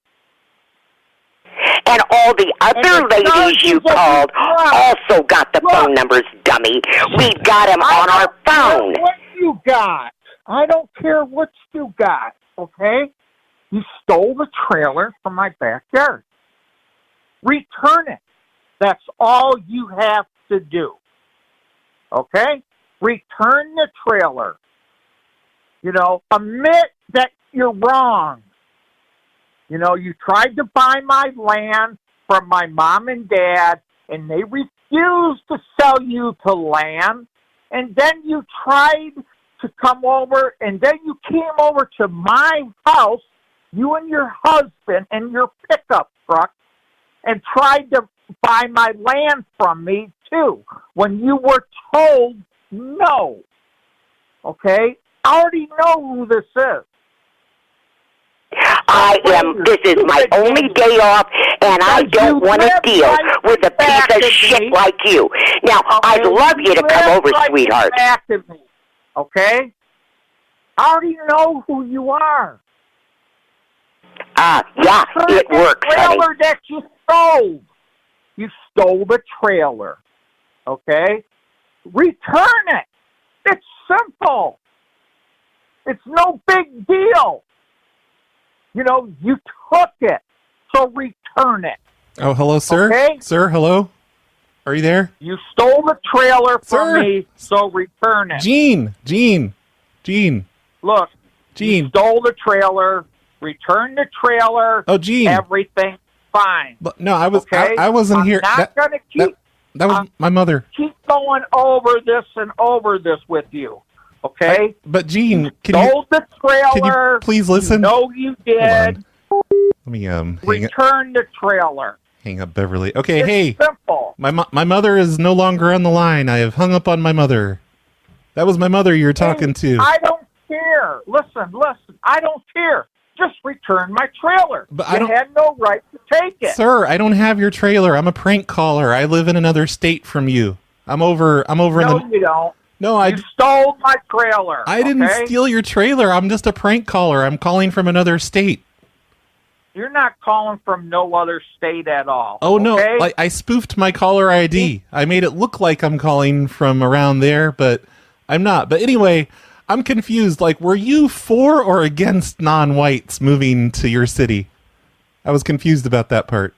And all the other ladies you called also got the phone numbers, dummy. We got them on our phone. What you got? I don't care what you got, okay? You stole the trailer from my backyard. Return it. That's all you have to do. Okay? Return the trailer. You know, admit that you're wrong. You know, you tried to buy my land from my mom and dad, and they refused to sell you the land. And then you tried to come over, and then you came over to my house, you and your husband and your pickup truck, and tried to buy my land from me, too, when you were told no. Okay? I already know who this is. This is my only day off, and I don't want to deal with a piece of shit like you. Now, I'd love you to come over, sweetheart. Back to me, okay? I already know who you are. Yeah, it works, honey. The trailer that you stole. You stole the trailer, okay? Return it. It's simple. It's no big deal. You know, you took it, so return it. Oh, hello, sir. Okay? Sir, hello. Are you there? You stole the trailer from me, so return it. Gene, Gene. Look, Gene. You stole the trailer. Return the trailer. Oh, Gene. Everything's fine. But, no, I was. Okay? I wasn't here. I'm not going to keep. That was my mother. Keep going over this and over this with you. Okay? But Gene, stole the trailer. Can you please listen? No, you did. Let me return the trailer. Hang up, Beverly. Okay, it's hey. Simple. My mother is no longer on the line. I have hung up on my mother. That was my mother you were talking to. I don't care. Listen. I don't care. Just return my trailer. But you had no right to take it. Sir, I don't have your trailer. I'm a prank caller. I live in another state from you. I'm over in the... No, you don't. No, you stole my trailer. I didn't steal your trailer. I'm just a prank caller. I'm calling from another state. You're not calling from no other state at all. Oh, no. I spoofed my caller ID. I made it look like I'm calling from around there, but I'm not. But anyway, I'm confused. Were you for or against non-whites moving to your city? I was confused about that part.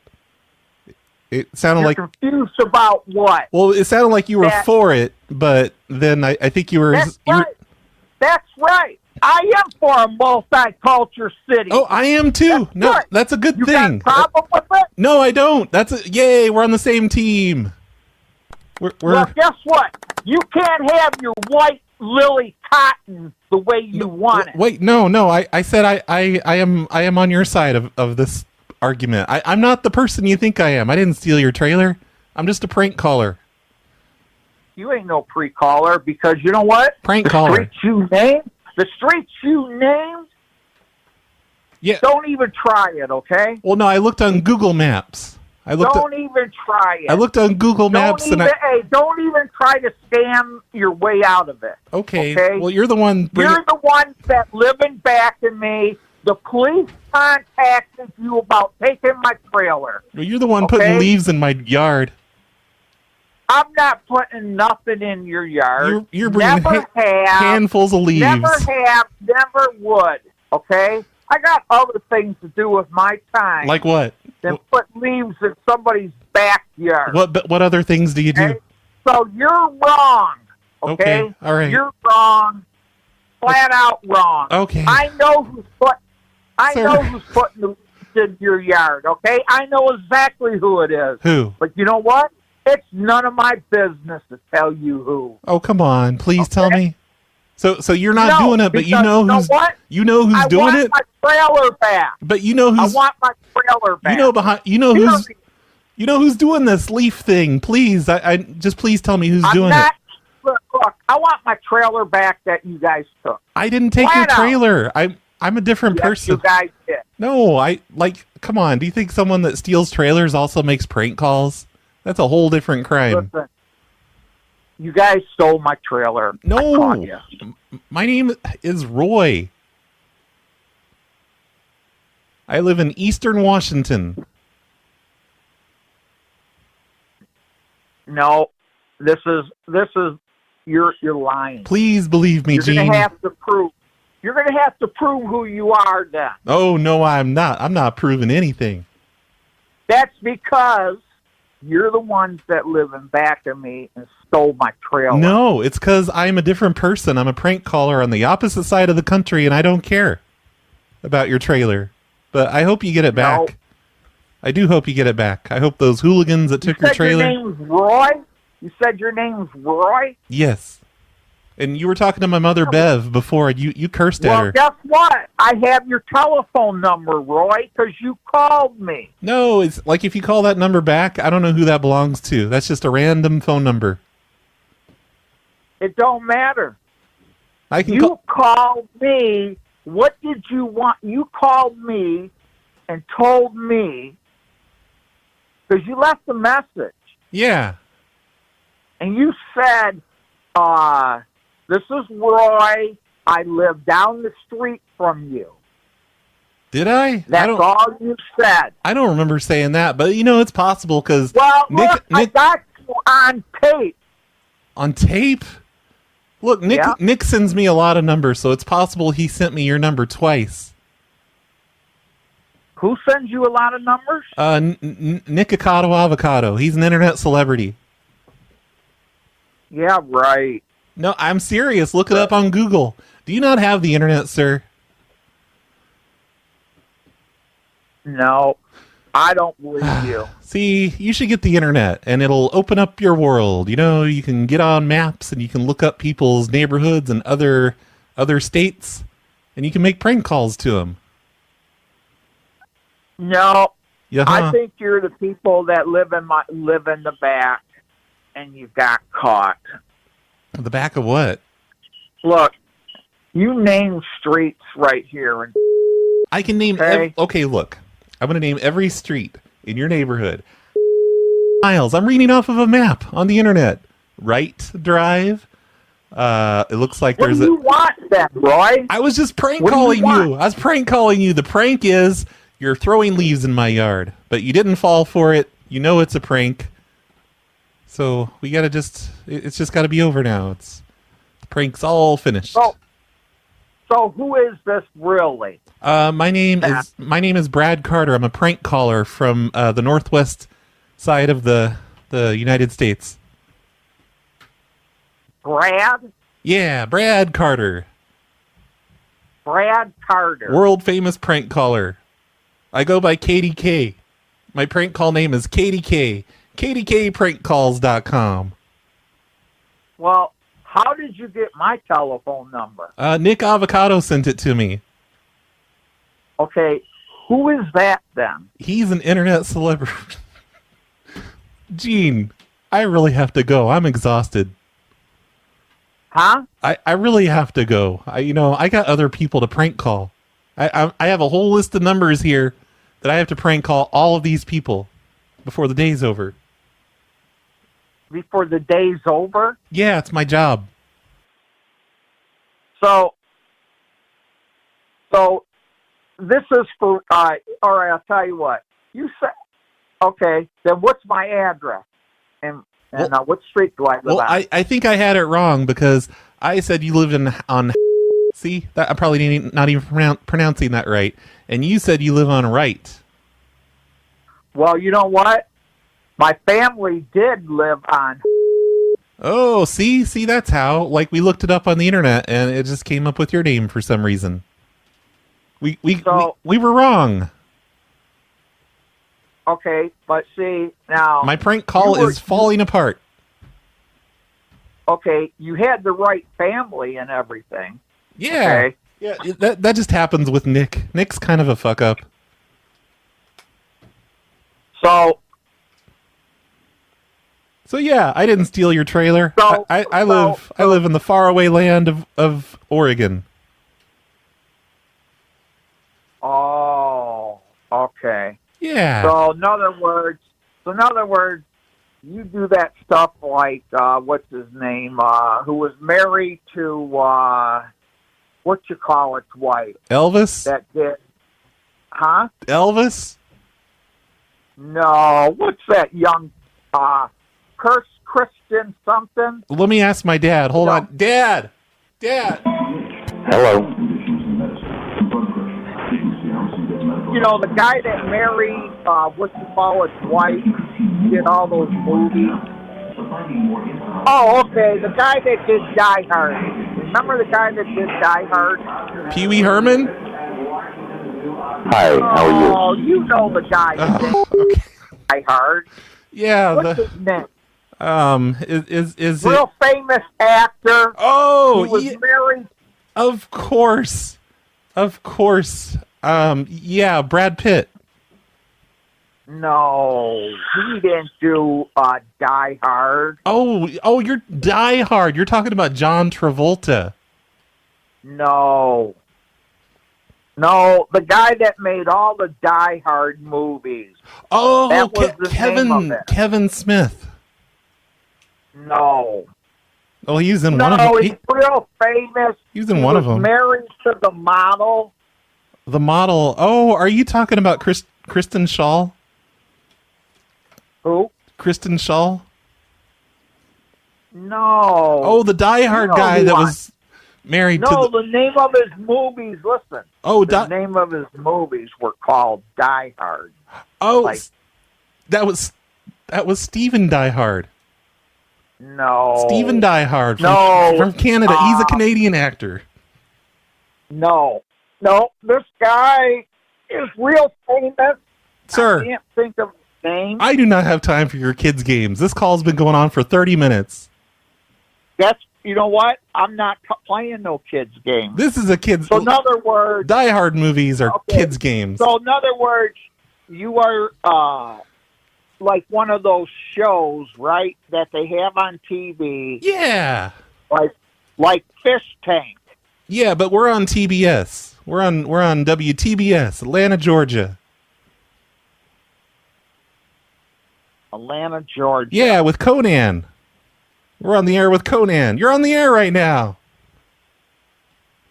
It sounded confused about what? Well, it sounded like you were for it, but then I think you were... That's right. I am for a multicultural city. Oh, I am too. That's a good thing. You got a problem with it? No, I don't. Yay, we're on the same team. Well, guess what? You can't have your white lily cotton the way you want it. Wait, no. I said I am on your side of this argument. I'm not the person you think I am. I didn't steal your trailer. I'm just a prank caller. You ain't no pre-caller because you know what? Prank caller. The streets you named, don't even try it, okay? Well, no, I looked on Google Maps. Don't even try it. I looked on Google Maps don't even try to scam your way out of it. Okay. Well, you're the one. You're the one that living back in me. The police contacted you about taking my trailer. Well, you're the one putting leaves in my yard. I'm not putting nothing in your yard. You're bringing handfuls of leaves. Never have, never would. Okay? I got other things to do with my time. Like what? Than put leaves in somebody's backyard. What other things do you do? Okay? So you're wrong. Okay? All right. You're wrong. Flat out wrong. Okay. I know who's putting the leaves in your yard. Okay? I know exactly who it is. Who? But you know what? It's none of my business to tell you who. Oh, come on. Please tell me. So you're not doing it, but you know who's doing it? I want my trailer back. But you know who's... I want my trailer back. You know who's doing this leaf thing. Please, I just please tell me who's doing it. Look, I want my trailer back that you guys took. I didn't take your trailer. I'm a different person. You guys did. No, come on. Do you think someone that steals trailers also makes prank calls? That's a whole different crime. Listen, you guys stole my trailer. No. My name is Roy. I live in Eastern Washington. No. This is you're lying. Please believe me, Gene. You're going to have to prove who you are then. Oh, no, I'm not. I'm not proving anything. That's because you're the ones that live in back of me and stole my trailer. No, it's because I'm a different person. I'm a prank caller on the opposite side of the country, and I don't care about your trailer. But I hope you get it back. No. I do hope you get it back. I hope those hooligans that took your trailer... Your name's Roy? You said your name's Roy? Yes. And you were talking to my mother, Bev, before. You cursed at her. Well, guess what? I have your telephone number, Roy, because you called me. No, it's like if you call that number back, I don't know who that belongs to. That's just a random phone number. It don't matter. You called me. What did you want? You called me and told me because you left a message. Yeah. And you said, this is Roy. I live down the street from you. Did I? That's all you said. I don't remember saying that, but it's possible because... Well, I got you on tape. On tape? Look, Nick sends me a lot of numbers, so it's possible he sent me your number twice. Who sends you a lot of numbers? Nick Avocado. He's an internet celebrity. Yeah, right. No, I'm serious. Look it up on Google. Do you not have the internet, sir? No, I don't believe you. See, you should get the internet, and it'll open up your world. You know, you can get on maps, and you can look up people's neighborhoods and other states, and you can make prank calls to them. No, Yeah. I think you're the people that live in the back, and you got caught. The back of what? Look, you name streets right here, and I can name. Okay, look, I'm going to name every street in your neighborhood. Miles, I'm reading off of a map on the internet. Right Drive. It looks like there's What do you want then, Roy? I was just prank calling you. I was prank calling you. The prank is you're throwing leaves in my yard, but you didn't fall for it. You know it's a prank. So we gotta it's just gotta be over now. The prank's all finished. So who is this really? My name is Brad Carter. I'm a prank caller from the northwest side of the United States. Brad? Yeah, Brad Carter. Brad Carter. World famous prank caller. I go by KDK. My prank call name is KDK. KDKprankcalls.com. Well, how did you get my telephone number? Nick Avocado sent it to me. Okay, who is that then? He's an internet celebrity. Gene, I really have to go. I'm exhausted. Huh? I really have to go. I got other people to prank call. I have a whole list of numbers here that I have to prank call all of these people before the day's over. Before the day's over? Yeah, it's my job. So this is for, all right, I'll tell you what. You said, okay, then what's my address? And what street do I live on? I think I had it wrong because I said you lived on. See, that I'm probably not even pronouncing that right. And you said you live on Right. Well, you know what? My family did live on. Oh, see, that's how. Like we looked it up on the internet, and it just came up with your name for some reason. We were wrong. Okay, but see now. My prank call is falling apart. Okay, you had the right family and everything. Yeah, okay. Yeah. That just happens with Nick. Nick's kind of a fuck up. So yeah, I didn't steal your trailer. I live in the faraway land of Oregon. Oh, okay. Yeah. So in other words, you do that stuff like what's his name? Who was married to what you call it, wife? Elvis. That did, huh? Elvis. No, what's that young Christian something? Let me ask my dad. Hold on, Dad. Hello. You know, the guy that married, what you call it, wife, did all those movies. Oh, okay, the guy that did Die Hard. Remember the guy that did Die Hard? Pee Wee Herman? Hi, how are you? Oh, you know the guy that did Die Hard. Yeah. What's his name? Is real it... famous actor. Oh, he was married. Of course. Yeah, Brad Pitt. No, he didn't do Die Hard. Oh, you're Die Hard. You're talking about John Travolta. No, the guy that made all the Die Hard movies. Oh, that was the name of it. Kevin Smith. No. Oh, he's in one of them. No, he's real famous. He was in one of them. Married to the model. The model. Oh, are you talking about Kristen Schaal? Who? Kristen Schaal? No. Oh, the Die Hard guy that was married to the name of his movies, listen. Oh, the name of his movies were called Die Hard. Oh, that was Steven Die Hard. No. Steven Die Hard from Canada. He's a Canadian actor. No, this guy is real famous. Sir, I can't think of his name. I do not have time for your kids' games. This call's been going on for 30 minutes. You know what? I'm not playing no kids' games. This is a kids. So in other words, Die Hard movies are kids' games. So in other words, you are like one of those shows, right? That they have on TV. Yeah. Like Fish Tank. Yeah, but we're on TBS. We're on WTBS, Atlanta, Georgia. Atlanta, Georgia. Yeah, with Conan. We're on the air with Conan. You're on the air right now.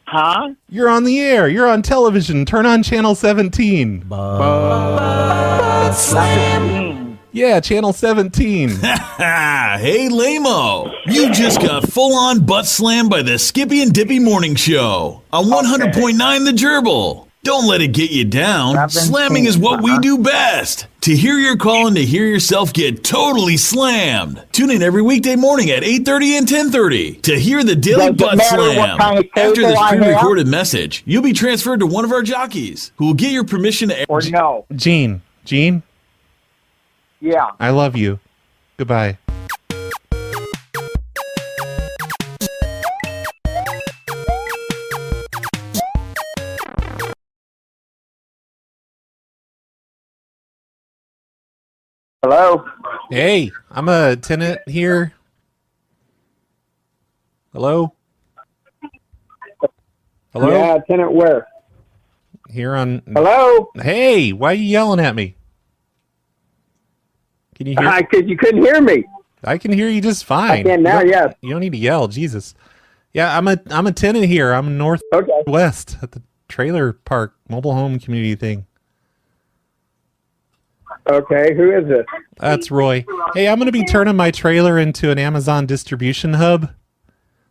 Huh? You're on the air. You're on television. Turn on channel 17. Yeah, channel 17. Hey, lame-o. You just got full-on butt slammed by the Skippy and Dippy Morning Show on 100.9 The Gerbil. Don't let it get you down. Slamming is what we do best. To hear your call and to hear yourself get totally slammed. Tune in every weekday morning at 8:30 and 10:30 to hear the Daily Butt Slam. After this pre-recorded message, you'll be transferred to one of our jockeys who will get your permission to... Or no. Gene. Yeah. I love you. Goodbye. Hello? Hey, I'm a tenant here. Hello? Hello? Yeah, tenant where? Here on... Hello? Hey, why are you yelling at me? Can you hear? Because you couldn't hear me. I can hear you just fine. I can now, yes. You don't need to yell, Jesus. Yeah, I'm a tenant here. I'm northwest at the trailer park mobile home community thing. Okay, who is this? That's Roy. Hey, I'm going to be turning my trailer into an Amazon distribution hub.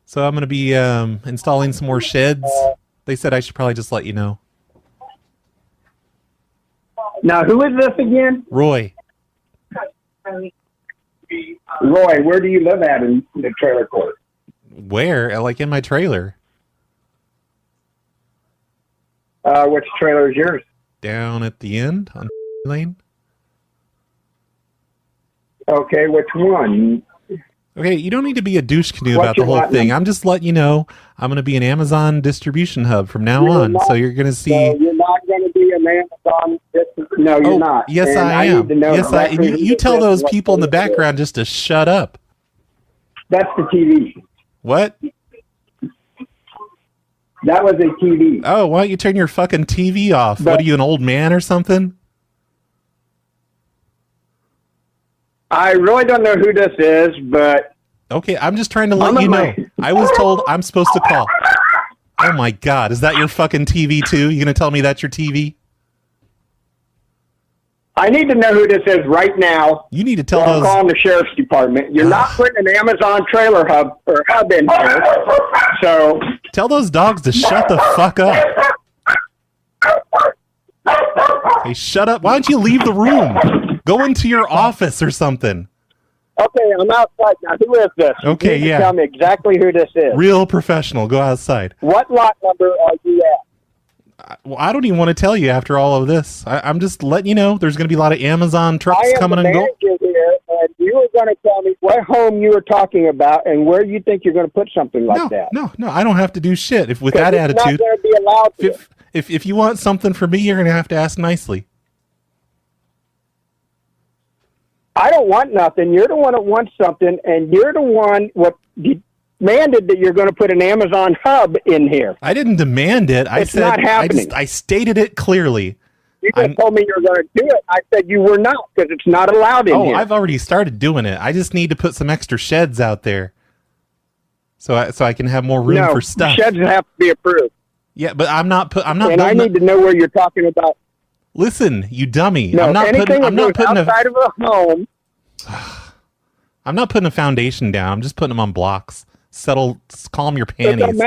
So I'm going to be installing some more sheds. They said I should probably just let you know. Now, who is this again? Roy. Roy, where do you live at in the trailer court? Where? Like in my trailer. Which trailer is yours? Down at the end on Lane. Okay, which one? Okay, you don't need to be a douche canoe about the whole thing. I'm just letting you know I'm going to be an Amazon distribution hub from now on. So you're going to see... So you're not going to be an Amazon distribution... No, you're not. Yes, and I am. Exactly you tell those people in the background just to shut up. That's the TV. What? That was a TV. Oh, why don't you turn your fucking TV off? What are you, an old man or something? I really don't know who this is, but... Okay, I'm just trying to let you know. I was told I'm supposed to call. Oh my God, is that your fucking TV too? You gonna tell me that's your TV? I need to know who this is right now. You need to tell those... I'm calling the sheriff's department. You're not putting an Amazon trailer hub in here, so... Tell those dogs to shut the fuck up. Hey, shut up. Why don't you leave the room? Go into your office or something. Okay, I'm outside now. Who is this? Okay, you tell me exactly who this is. Real professional. Go outside. What lot number are you at? Well, I don't even want to tell you after all of this. I'm just letting you know there's going to be a lot of Amazon trucks coming and going. I am the manager here, and you were going to tell me what home you were talking about and where you think you're going to put something like that. No, I don't have to do shit. If with that attitude, not going to be allowed to. If you want something from me, you're going to have to ask nicely. I don't want nothing. You're the one that wants something, and you're the one what demanded that you're going to put an Amazon hub in here. I didn't demand it. It's not happening. I stated it clearly. You just told me you were going to do it. I said you were not because it's not allowed in here. Oh, I've already started doing it. I just need to put some extra sheds out there, so I can have more room for stuff. Sheds have to be approved. Yeah, but I'm not. And I need to know where you're talking about. Listen, you dummy. No, I'm not putting outside of a home. I'm not putting a foundation down. I'm just putting them on blocks. Calm your panties.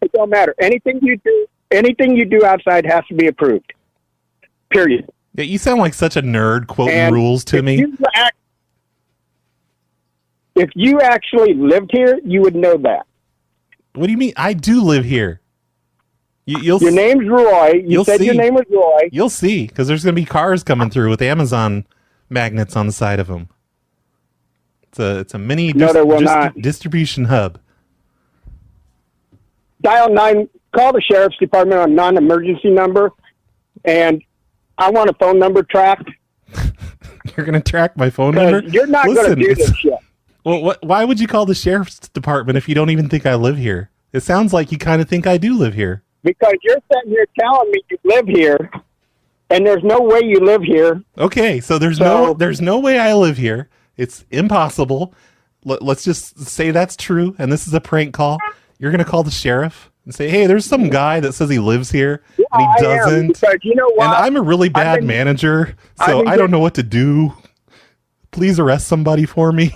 It don't matter. Anything you do outside has to be approved. Period. Yeah, you sound like such a nerd quoting rules to me. If you actually lived here, you would know that. What do you mean? I do live here. Your name's Roy. You said your name was Roy. You'll see, because there's going to be cars coming through with Amazon magnets on the side of them. It's a mini distribution hub. Dial 9. Call the sheriff's department on non-emergency number, and I want a phone number tracked. You're going to track my phone number? You're not going to do this shit. Well, why would you call the sheriff's department if you don't even think I live here? It sounds like you kind of think I do live here. Because you're sitting here telling me you live here, and there's no way you live here. Okay, so there's no way I live here. It's impossible. Let's just say that's true, and this is a prank call. You're going to call the sheriff and say, hey, there's some guy that says he lives here, and he doesn't. Because you know what? And I'm a really bad manager, so I don't know what to do. Please arrest somebody for me.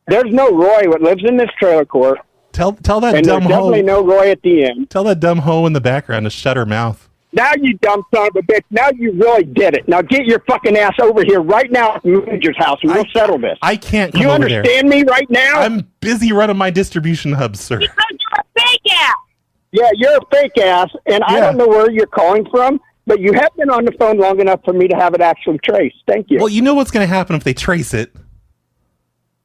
There's no Roy that lives in this trailer court. Tell that dumb hoe. And there's definitely no Roy at the end. Tell that dumb hoe in the background to shut her mouth. Now you dumb son of a bitch. Now you really did it. Now get your fucking ass over here right now at the manager's house and we'll settle this. I can't come You over there. understand me right now? I'm busy running my distribution hub, sir. Because you're a fake ass. Yeah, you're a fake ass, and I don't know where you're calling from, but you have been on the phone long enough for me to have it actually traced. Thank you. Well, you know what's going to happen if they trace it.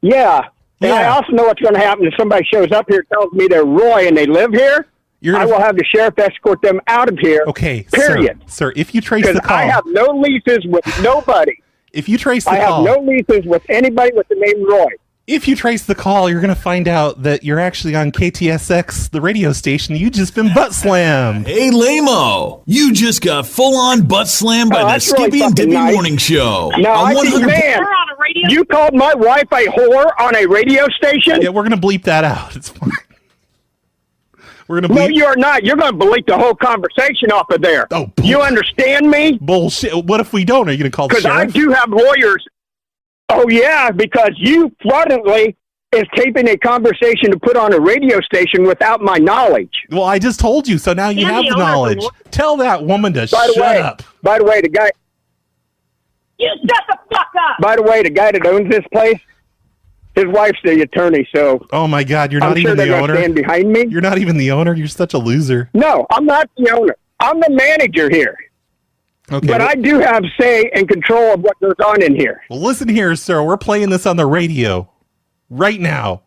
Yeah. And I also know what's going to happen if somebody shows up here and tells me they're Roy and they live here. I will have the sheriff escort them out of here. Okay, period. Sir, if you trace the call. I have no leases with nobody. If you trace the call. I have no leases with anybody with the name Roy. If you trace the call, you're going to find out that you're actually on KTSX, the radio station. You just been butt slammed. Hey, Lamo, you just got full-on butt slammed by the Skippy and Dippy morning show. No, I think, man, you called my wife a whore on a radio station? Yeah, we're going to bleep that out. It's fine. We're gonna bleep. No, you're not. You're going to delete the whole conversation off of there. Oh, you understand me? Bullshit. What if we don't? Are you going to call the sheriff? Because I do have lawyers. Oh, yeah, because you fraudulently is taping a conversation to put on a radio station without my knowledge. Well, I just told you, so now you have the knowledge. Tell that woman to shut up. By the way, the guy... You shut the fuck up! By the way, the guy that owns this place, his wife's the attorney, so... Oh, my God, you're not even the owner? Stand behind me. You're not even the owner? You're such a loser. No, I'm not the owner. I'm the manager here. Okay, but I do have say and control of what goes on in here. Well, listen here, sir. We're playing this on the radio right now.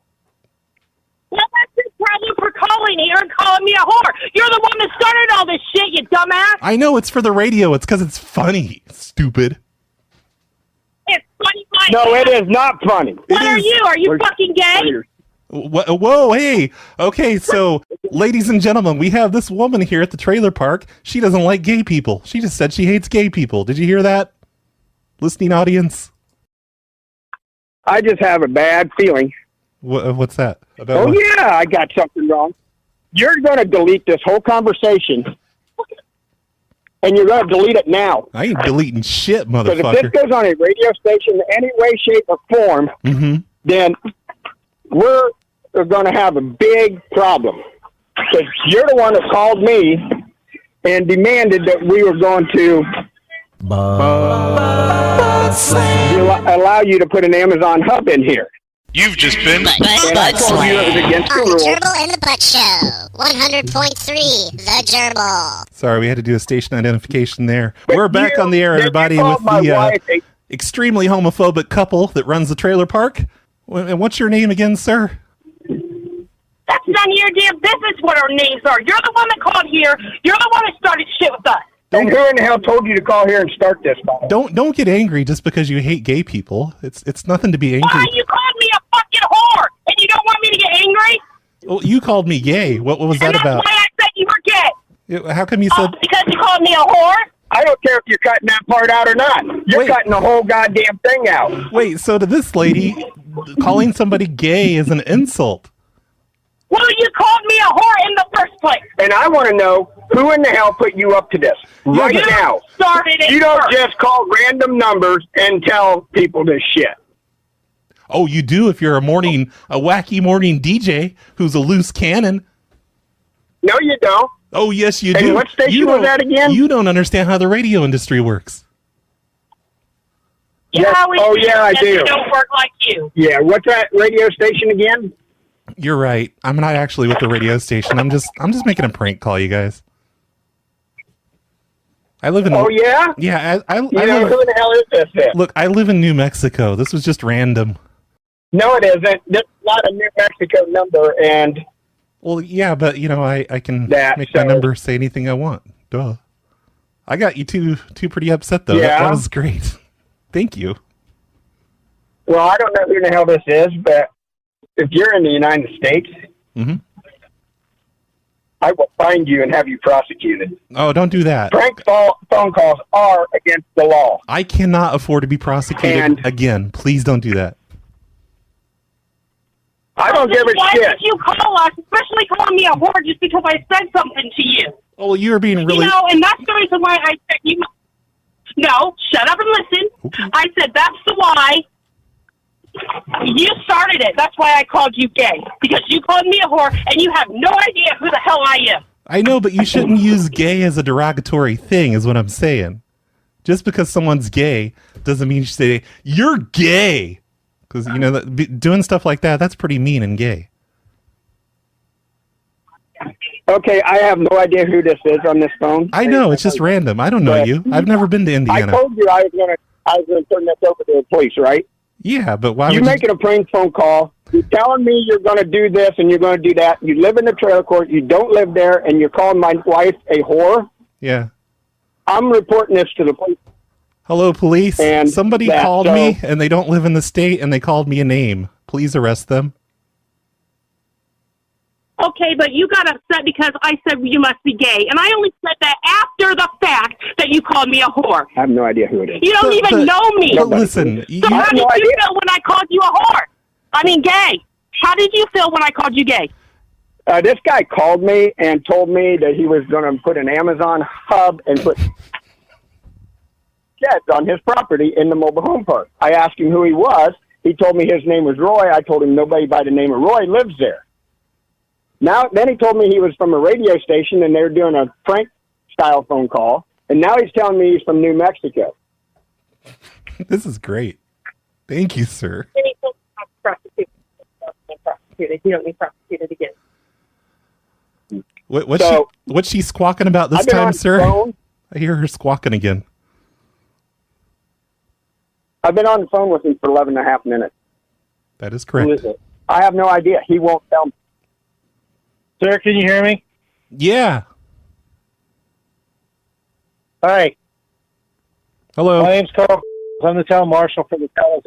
Well, that's your problem for calling here and calling me a whore. You're the one that started all this shit, you dumbass. I know it's for the radio. It's because it's funny. Stupid. It's funny, No, it is not funny. What are you? Are you fucking gay? Whoa, hey. Okay, so, ladies and gentlemen, we have this woman here at the trailer park. She doesn't like gay people. She just said she hates gay people. Did you hear that, listening audience? I just have a bad feeling. What's that? Yeah, I got something wrong. You're going to delete this whole conversation, and you're going to delete it now. I ain't deleting shit, motherfucker. Because if this goes on a radio station in any way, shape, or form, then we're going to have a big problem. Because you're the one that called me and demanded that we were going to allow you to put an Amazon hub in here. You've just been and I told you it was against the rules. Gerbil and the Butt Show, 100.3, the Gerbil. Sorry, we had to do a station identification there. We're back on the air, everybody, with the extremely homophobic couple that runs the trailer park. And what's your name again, sir? That's none of your damn business what our names are. You're the one that called here. You're the one that started shit with us. And who in the hell told you to call here and start this? Don't get angry just because you hate gay people. It's nothing to be angry. Why you called me a fucking whore and you don't want me to get angry? Well, you called me gay. What was that about? That's why I said you were gay. How come you said? Because you called me a whore. I don't care if you're cutting that part out or not. You're cutting the whole goddamn thing out. Wait, so to this lady, calling somebody gay is an insult. Well, you called me a whore in the first place. And I want to know who in the hell put you up to this right now. You don't just call random numbers and tell people this shit. Oh, you do if you're a wacky morning DJ who's a loose cannon. No, you don't. Oh, yes, you do. And what station was that again? You don't understand how the radio industry works. Yeah, I do. We don't work like you. Yeah, what's that radio station again? You're right. I'm not actually with the radio station. I'm just making a prank call, you guys. I live in. Oh yeah. Yeah, I you live, know who the hell is this? Then? Look, I live in New Mexico. This was just random. No, it isn't. This is not a New Mexico number, and. Well, yeah, but I can make my number say anything I want. Duh. I got you two pretty upset though. Yeah. That was great. Thank you. Well, I don't know who the hell this is, but if you're in the United States, I will find you and have you prosecuted. Oh, don't do that. Prank phone calls are against the law. I cannot afford to be prosecuted again. Please don't do that. I don't give a shit. Why did you call us, especially calling me a whore just because I said something to you? Oh, well, you were being really... You know, and that's the reason why I said you... No, shut up and listen. Okay. I said that's the why. You started it. That's why I called you gay. Because you called me a whore, and you have no idea who the hell I am. I know, but you shouldn't use gay as a derogatory thing, is what I'm saying. Just because someone's gay doesn't mean you should say, you're gay. Because, doing stuff like that, that's pretty mean and gay. Okay, I have no idea who this is on this phone. I know, it's just random. I don't know you. I've never been to Indiana. I told you I was gonna turn this over to the police, right? Yeah, but why You're making a prank phone call. You're telling me you're going to do this and you're going to do that. You live in the trailer court. You don't live there, and you're calling my wife a whore? Yeah. I'm reporting this to the police. Hello, police. And somebody called me, and they don't live in the state, and they called me a name. Please arrest them. Okay, but you got upset because I said you must be gay, and I only said that after the fact that you called me a whore. I have no idea who it is. You don't even know me. But listen, so how did you feel when I called you a whore? I mean, gay. How did you feel when I called you gay? This guy called me and told me that he was going to put an Amazon hub and put sheds on his property in the mobile home park. I asked him who he was. He told me his name was Roy. I told him nobody by the name of Roy lives there. Then he told me he was from a radio station and they were doing a prank-style phone call. And now he's telling me he's from New Mexico. This is great. Thank you, sir. You don't need prosecuted again. What's she squawking about this time, sir? I hear her squawking again. I've been on the phone with him for 11 and a half minutes. That is correct. Who is it? I have no idea. He won't tell me. Sir, can you hear me? Yeah. Hi. Hello. My name's Carl. I'm the town marshal for the town.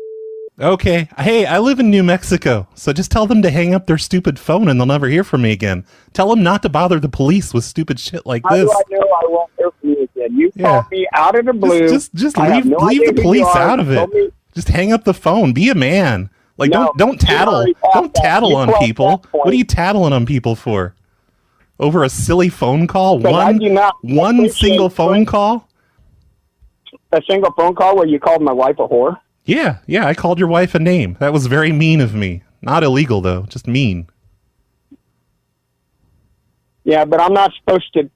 Okay. Hey, I live in New Mexico, so just tell them to hang up their stupid phone and they'll never hear from me again. Tell them not to bother the police with stupid shit like this. How do I know I won't hear from you again? You called me out of the blue. Just leave the police out of it. Just hang up the phone. Be a man. Like, don't tattle. Don't tattle on people. What are you tattling on people for? Over a silly phone call? One single phone call? A single phone call where you called my wife a whore? Yeah, I called your wife a name. That was very mean of me. Not illegal, though. Just mean. Yeah, but I'm not supposed to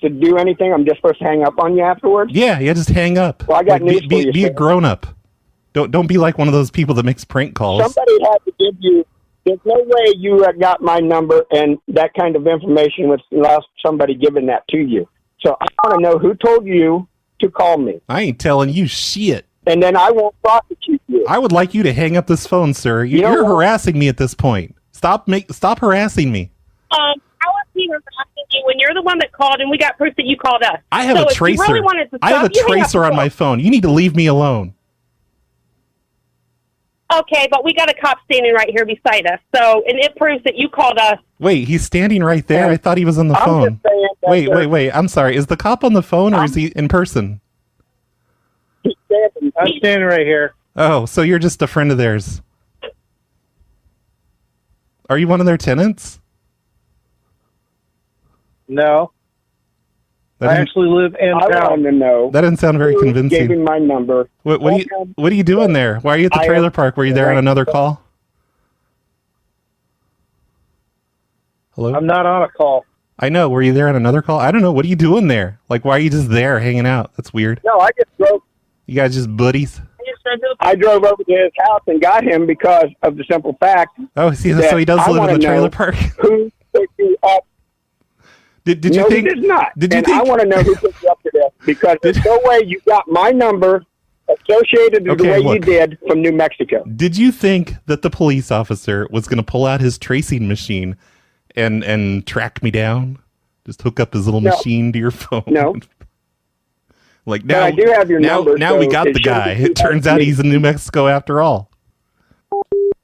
do anything. I'm just supposed to hang up on you afterwards? Yeah, just hang up. Well, I got news for you. Be a grown-up. Don't be like one of those people that makes prank calls. Somebody had to give you... There's no way you got my number and that kind of information without somebody giving that to you. So I want to know who told you to call me. I ain't telling you shit. And then I won't prosecute you. I would like you to hang up this phone, sir. You're harassing me at this point. Stop harassing me. How is he harassing you when you're the one that called and we got proof that you called us? I have a tracer. I have a tracer on my phone. You need to leave me alone. Okay, but we got a cop standing right here beside us. So, and it proves that you called us. Wait, he's standing right there? I thought he was on the phone. Wait. I'm sorry. Is the cop on the phone or is he in person? I'm standing right here. Oh, so you're just a friend of theirs. Are you one of their tenants? No. I actually live in town. I want to know. That didn't sound very convincing. Gave him my number. What are you doing there? Why are you at the trailer park? Were you there on another call? Hello? I'm not on a call. I know. Were you there on another call? I don't know. What are you doing there? Like, why are you just there hanging out? That's weird. No, I just drove. You guys just buddies? I just I drove over to his house and got him because of the simple fact. Oh, see, so he does live in the trailer park. Who picked you up? Did you no, think? He did not. Did you and think? I want to know who picked you up to this because there's no way you got my number associated with the way you did from New Mexico. Did you think that the police officer was going to pull out his tracing machine and track me down? Just hook up his little machine to your phone? No. Like But now, I do have your now, number. now so we got the guy. It turns out he's in New Mexico after all.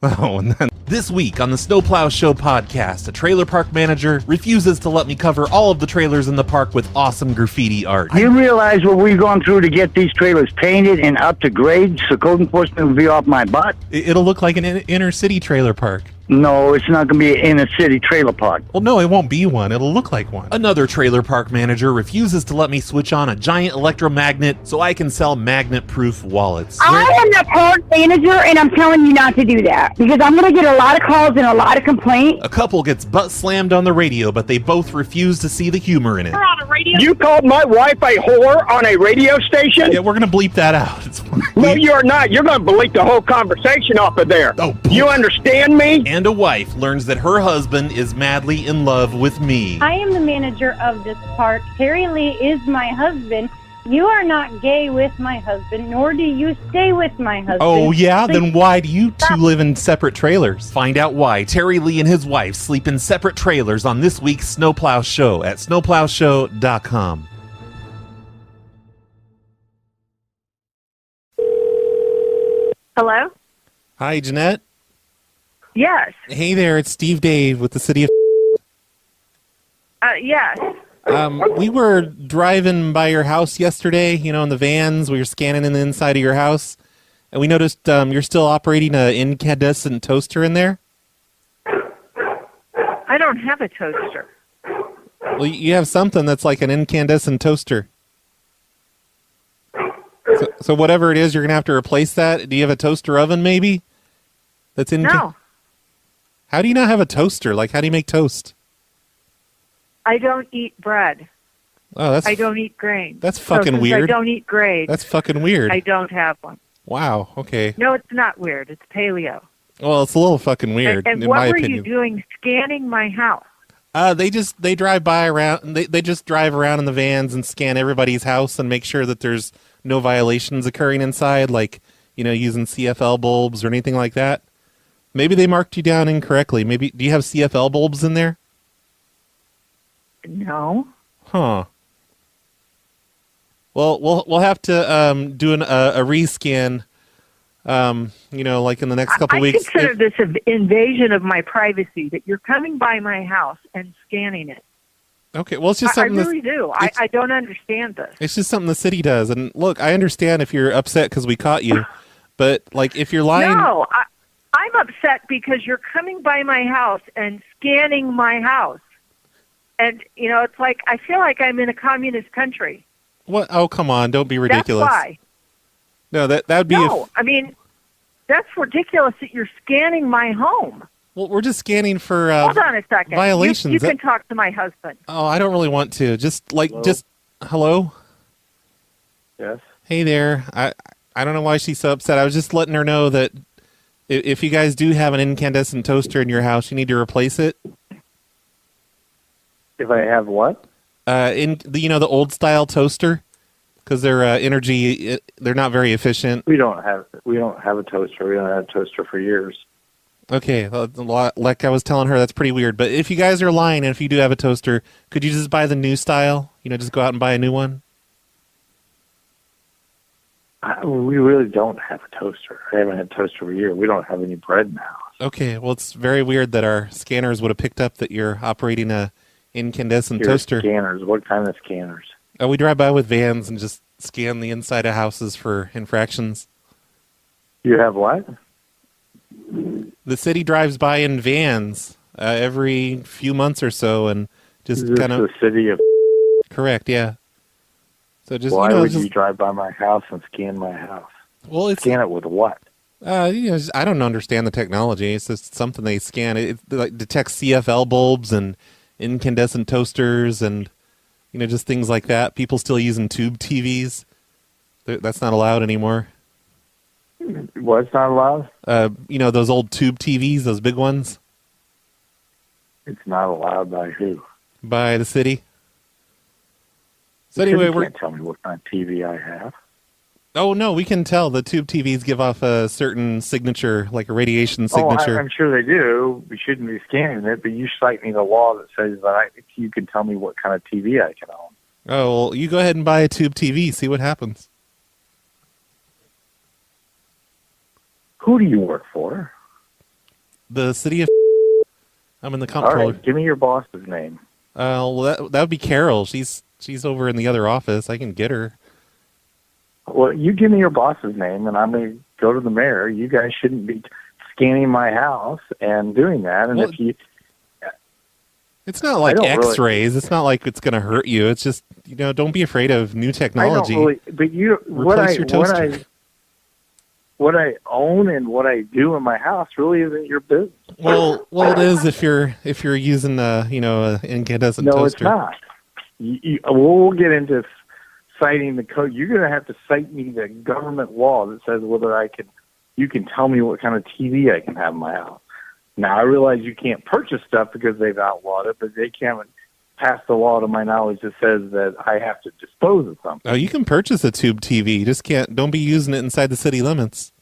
Oh, and then this week on the Snowplow Show podcast, a trailer park manager refuses to let me cover all of the trailers in the park with awesome graffiti art. You realize what we've gone through to get these trailers painted and up to grade so code enforcement will be off my butt? It'll look like an inner city trailer park. No, it's not going to be an inner city trailer park. Well, no, it won't be one. It'll look like one. Another trailer park manager refuses to let me switch on a giant electromagnet so I can sell magnet-proof wallets. I am the park manager, and I'm telling you not to do that because I'm going to get a lot of calls and a lot of complaints. A couple gets butt slammed on the radio, but they both refuse to see the humor in it. We're on a radio. You called my wife a whore on a radio station? Yeah, we're going to bleep that out. It's fine. No, you're not. You're going to bleep the whole conversation off of there. Oh, you understand me? And a wife learns that her husband is madly in love with me. I am the manager of this park. Terry Lee is my husband. You are not gay with my husband, nor do you stay with my husband. Oh, yeah? Please then why do you two live in separate trailers? Find out why Terry Lee and his wife sleep in separate trailers on this week's Snowplow Show at snowplowshow.com. Hello? Hi, Jeanette. Yes. Hey there, it's Steve Dave with the city of... Yes. We were driving by your house yesterday, in the vans. We were scanning in the inside of your house, and we noticed you're still operating an incandescent toaster in there. I don't have a toaster. Well, you have something that's like an incandescent toaster. So whatever it is, you're going to have to replace that. Do you have a toaster oven, maybe? That's in. No. How do you not have a toaster? Like, how do you make toast? I don't eat bread. Oh, I don't eat grain. That's fucking since weird. I don't eat grain. That's fucking weird. I don't have one. Wow. Okay. No, it's not weird. It's paleo. Well, it's a little fucking weird, And in what my were opinion. you doing scanning my house? They drive by around. They just drive around in the vans and scan everybody's house and make sure that there's no violations occurring inside, like using CFL bulbs or anything like that. Maybe they marked you down incorrectly. Maybe do you have CFL bulbs in there? No. Huh. Well, we'll have to do a rescan. Like in the next couple weeks. I consider this an invasion of my privacy. That you're coming by my house and scanning it. Okay, well, it's just I something. really do. I don't understand this. It's just something the city does. And look, I understand if you're upset because we caught you, but like if you're lying. No, I'm upset because you're coming by my house and scanning my house. And, it's like, I feel like I'm in a communist country. What? Oh, come on. Don't be ridiculous. That's why. No, that would be... No, I mean, that's ridiculous that you're scanning my home. Well, we're just scanning for Hold on a second. violations. You can talk to my husband. Oh, I don't really want to. Hello? Yes? Hey there. I don't know why she's so upset. I was just letting her know that if you guys do have an incandescent toaster in your house, you need to replace it. If I have what? The old style toaster, because their energy, they're not very efficient. We don't have a toaster. We don't have a toaster for years. Okay, like I was telling her, that's pretty weird. But if you guys are lying, and if you do have a toaster, could you just buy the new style? Just go out and buy a new one. We really don't have a toaster. I haven't had a toaster for a year. We don't have any bread now. Okay, well, it's very weird that our scanners would have picked up that you're operating a incandescent toaster. Scanners? What kind of scanners? We drive by with vans and just scan the inside of houses for infractions. You have what? The city drives by in vans every few months or so and just kind of... the city of... Correct, yeah. So just Why would you drive by my house and scan my house? Well, scan it with what? I don't understand the technology. It's just something they scan. It like detects CFL bulbs and incandescent toasters and just things like that. People still using tube TVs. That's not allowed anymore. What's not allowed? Those old tube TVs, those big ones. It's not allowed by who? By the city. So You anyway, can't tell me what kind of TV I have. Oh, no, we can tell. The tube TVs give off a certain signature, like a radiation signature. I'm sure they do. We shouldn't be scanning it, but you cite me the law that says that you can tell me what kind of TV I can own. Oh, well, you go ahead and buy a tube TV, see what happens. Who do you work for? The city of... I'm in the comptroller. All right, give me your boss's name. Well, that would be Carol. She's over in the other office. I can get her. Well, you give me your boss's name, and I'm going to go to the mayor. You guys shouldn't be scanning my house and doing that. And if you... It's not like X-rays. It's not like it's going to hurt you. It's just, don't be afraid of new technology. I don't really... But Replace your toaster. What I own and what I do in my house really isn't your business. Well, it is if you're using an incandescent toaster. No, it's not. We'll get into citing the code. You're going to have to cite me the government law that says whether you can tell me what kind of TV I can have in my house. Now, I realize you can't purchase stuff because they've outlawed it, but they can't pass the law, to my knowledge, that says that I have to dispose of something. Oh, you can purchase a tube TV. You just don't be using it inside the city limits.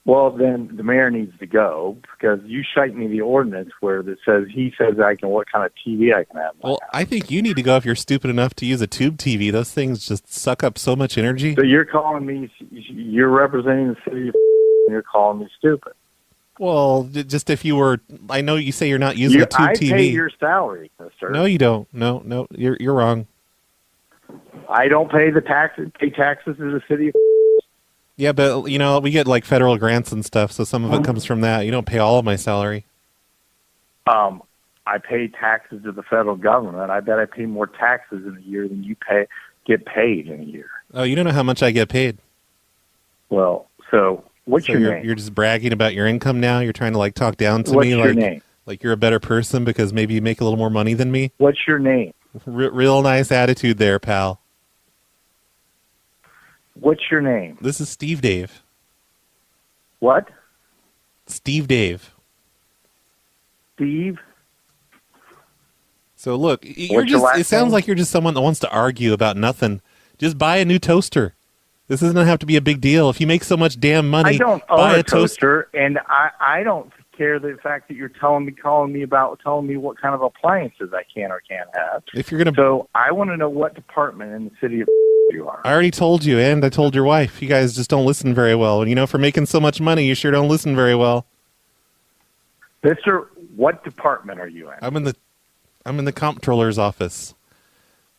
Well, then the mayor needs to go because you cite me the ordinance where he says what kind of TV I can have. Well, I think you need to go if you're stupid enough to use a tube TV. Those things just suck up so much energy. So you're calling me, you're representing the city of and you're calling me stupid. Well, just if you were, I know you say you're not using a tube TV. I pay your salary, mister. No, you don't. No, you're wrong. I don't pay taxes to the city of... Yeah, but, we get, like, federal grants and stuff, so some of it comes from that. You don't pay all of my salary. I pay taxes to the federal government. I bet I pay more taxes in a year than you get paid in a year. Oh, you don't know how much I get paid. Well, so what's your name? You're just bragging about your income now? You're trying to, talk down to me? What's your name? Like you're a better person because maybe you make a little more money than me? What's your name? Real nice attitude there, pal. What's your name? This is Steve Dave. What? Steve Dave. Steve? So look, it sounds like you're just someone that wants to argue about nothing. Just buy a new toaster. This doesn't have to be a big deal. If you make so much damn money, I don't buy own a toaster. And I don't care the fact that you're telling me what kind of appliances I can or can't have. So I want to know what department in the city of you are. I already told you, and I told your wife. You guys just don't listen very well. And for making so much money, you sure don't listen very well. Mister, what department are you in? I'm in the comptroller's office.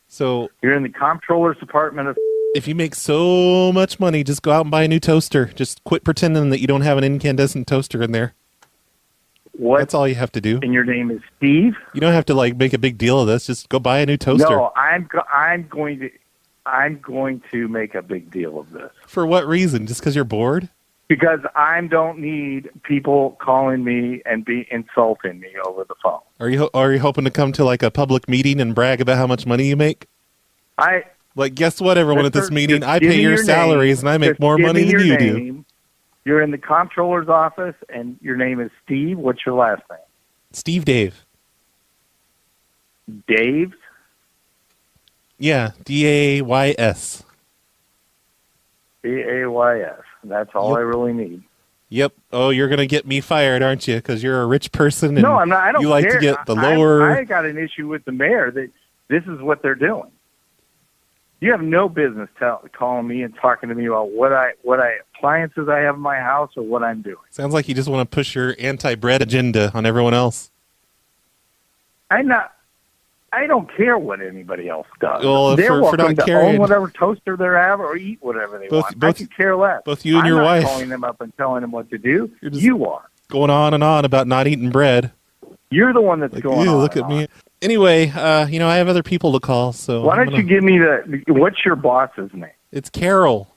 So you're in the comptroller's department of... If you make so much money, just go out and buy a new toaster. Just quit pretending that you don't have an incandescent toaster in there. What? That's all you have to do. And your name is Steve? You don't have to make a big deal of this. Just go buy a new toaster. No, I'm going to make a big deal of this. For what reason? Just because you're bored? Because I don't need people calling me and insulting me over the phone. Are you hoping to come to a public meeting and brag about how much money you make? Guess what, everyone at this meeting? I pay your salaries and I make more money than you do. You're in the comptroller's office and your name is Steve. What's your last name? Steve Dave. Dave? Yeah, D-A-Y-S. D-A-Y-S. That's all I really need. Yep. Oh, you're going to get me fired, aren't you? Because you're a rich person and no, I'm not. I don't you like care. to get the lower... I got an issue with the mayor that this is what they're doing. You have no business calling me and talking to me about what appliances I have in my house or what I'm doing. Sounds like you just want to push your anti-bread agenda on everyone else. I don't care what anybody else does. Well, they're welcome to own whatever toaster they have or eat whatever they want. I could care less. Both you and your wife. I'm not calling them up and telling them what to do. You are. Going on and on about not eating bread. You're the one that's going on. Look at me. Anyway, I have other people to call, so... Why don't you give me what's your boss's name? It's Carol.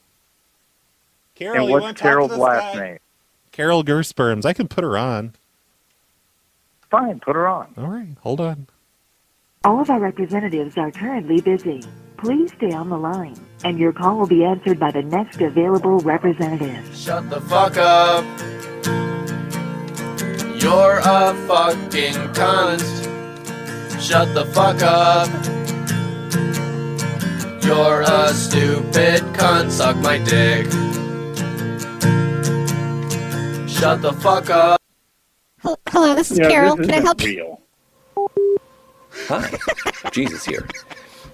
And what's Carol's last name? Carol Gersperms. I can put her on. Fine, put her on. All right, hold on. All of our representatives are currently busy. Please stay on the line, and your call will be answered by the next available representative. Shut the fuck up. You're a fucking cunt. Shut the fuck up. You're a stupid cunt. Suck my dick. Shut the fuck up. Hello, this is Carol. Can I help you? Hi, Jesus here.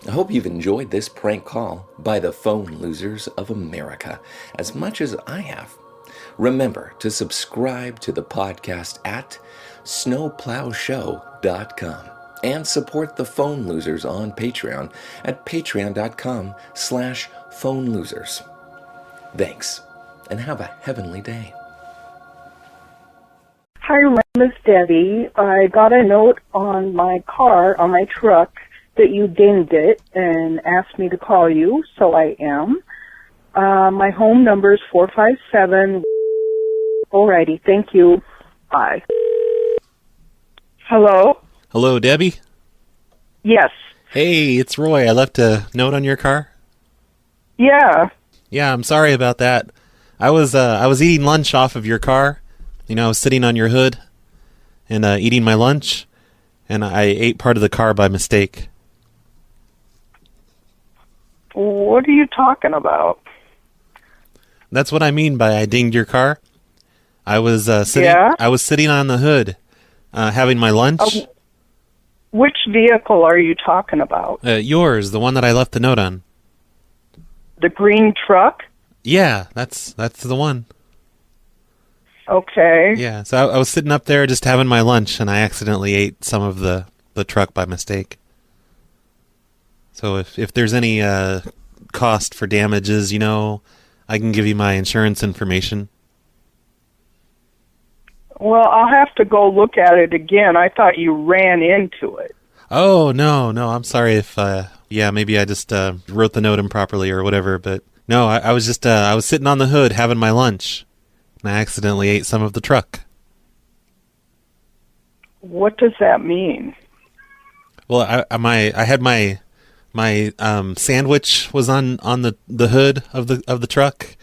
I hope you've enjoyed this prank call by the phone losers of America as much as I have. Remember to subscribe to the podcast at snowplowshow.com and support the phone losers on Patreon at patreon.com/phone losers. Thanks, and have a heavenly day. Hi, my name is Debbie. I got a note on my car, on my truck, that you dinged it and asked me to call you, so I am. My home number is 457. Alrighty, thank you. Bye. Hello? Hello, Debbie? Yes. Hey, it's Roy. I left a note on your car. Yeah. Yeah, I'm sorry about that. I was eating lunch off of your car. You know, I was sitting on your hood and eating my lunch, and I ate part of the car by mistake. What are you talking about? That's what I mean by I dinged your car. I was sitting. Yeah? I was sitting on the hood, having my lunch. Which vehicle are you talking about? Yours, the one that I left the note on. The green truck? Yeah, that's the one. Okay. Yeah, so I was sitting up there just having my lunch, and I accidentally ate some of the truck by mistake. So if there's any cost for damages, you know, I can give you my insurance information. Well, I'll have to go look at it again. I thought you ran into it. Oh, no, I'm sorry if, maybe I just wrote the note improperly or whatever, but no, I was just, I was sitting on the hood having my lunch, and I accidentally ate some of the truck. What does that mean? Well, I had my sandwich was on the hood of the truck,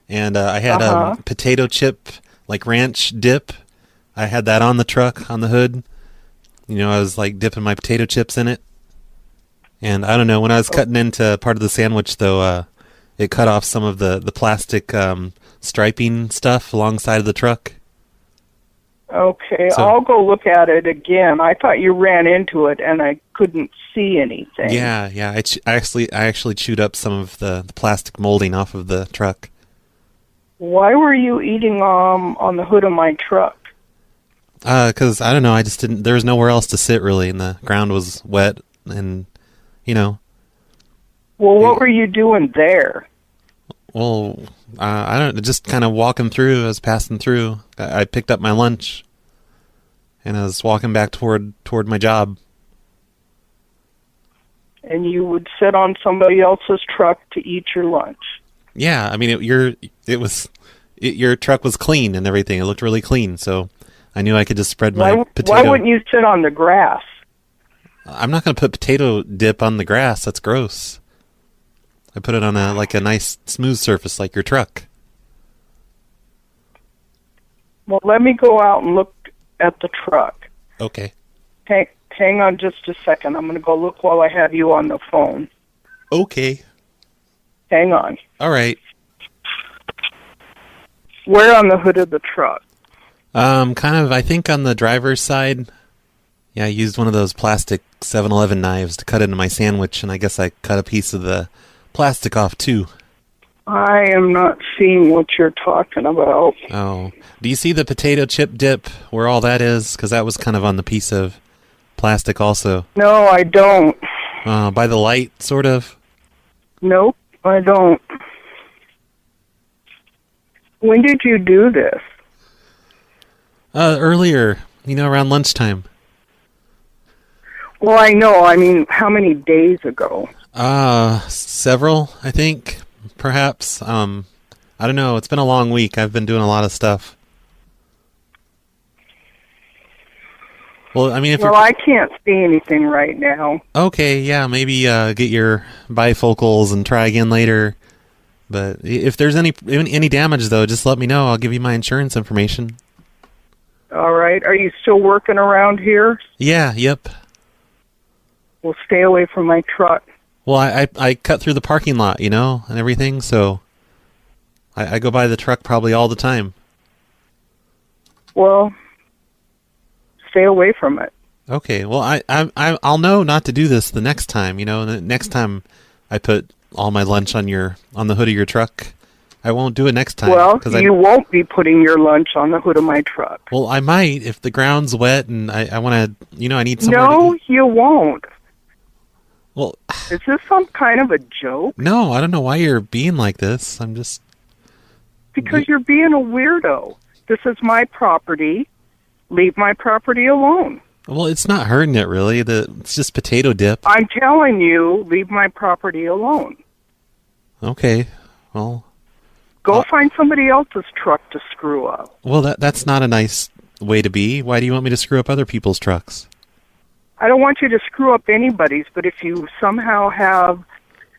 and I had a potato chip, like ranch dip. I had that on the truck, on the hood. You know, I was like dipping my potato chips in it. And I don't know, when I was cutting into part of the sandwich, though, it cut off some of the plastic striping stuff alongside of the truck. Okay, so, I'll go look at it again. I thought you ran into it, and I couldn't see anything. Yeah. I actually chewed up some of the plastic molding off of the truck. Why were you eating on the hood of my truck? 'Cause I don't know, I just didn't. There was nowhere else to sit really, and the ground was wet, and you know. Well, what were you doing there? Well, I don't. Just kind of walking through. I was passing through. I picked up my lunch, and I was walking back toward my job. And you would sit on somebody else's truck to eat your lunch. Yeah, I mean, your truck was clean and everything. It looked really clean, so I knew I could just spread my potato. Why wouldn't you sit on the grass? I'm not going to put potato dip on the grass. That's gross. I put it on a nice smooth surface like your truck. Well, let me go out and look at the truck. Okay. Hang on just a second. I'm going to go look while I have you on the phone. Okay. Hang on. All right. Where on the hood of the truck? Kind of, I think on the driver's side. Yeah, I used one of those plastic 7-Eleven knives to cut into my sandwich, and I guess I cut a piece of the plastic off too. I am not seeing what you're talking about. Oh. Do you see the potato chip dip, where all that is? Because that was kind of on the piece of plastic also. No, I don't. By the light, sort of? Nope, I don't. When did you do this? Earlier, around lunchtime. Well, I know. I mean, how many days ago? Several, I think, perhaps. I don't know. It's been a long week. I've been doing a lot of stuff. Well, I mean, Well, I can't see anything right now. Okay, yeah, maybe get your bifocals and try again later. But if there's any damage, though, just let me know. I'll give you my insurance information. All right. Are you still working around here? Yeah, yep. Well, stay away from my truck. Well, I cut through the parking lot, and everything, so I go by the truck probably all the time. Well, stay away from it. Okay, well, I'll know not to do this the next time, The next time I put all my lunch on the hood of your truck, I won't do it next time. Well, you won't be putting your lunch on the hood of my truck. Well, I might if the ground's wet and I want to, I need somewhere No, to eat. you won't. Well, is this some kind of a joke? No, I don't know why you're being like this. I'm just... Because you're being a weirdo. This is my property. Leave my property alone. Well, it's not hurting it, really. It's just potato dip. I'm telling you, leave my property alone. Okay, well... Go find somebody else's truck to screw up. Well, that's not a nice way to be. Why do you want me to screw up other people's trucks? I don't want you to screw up anybody's, but if you somehow have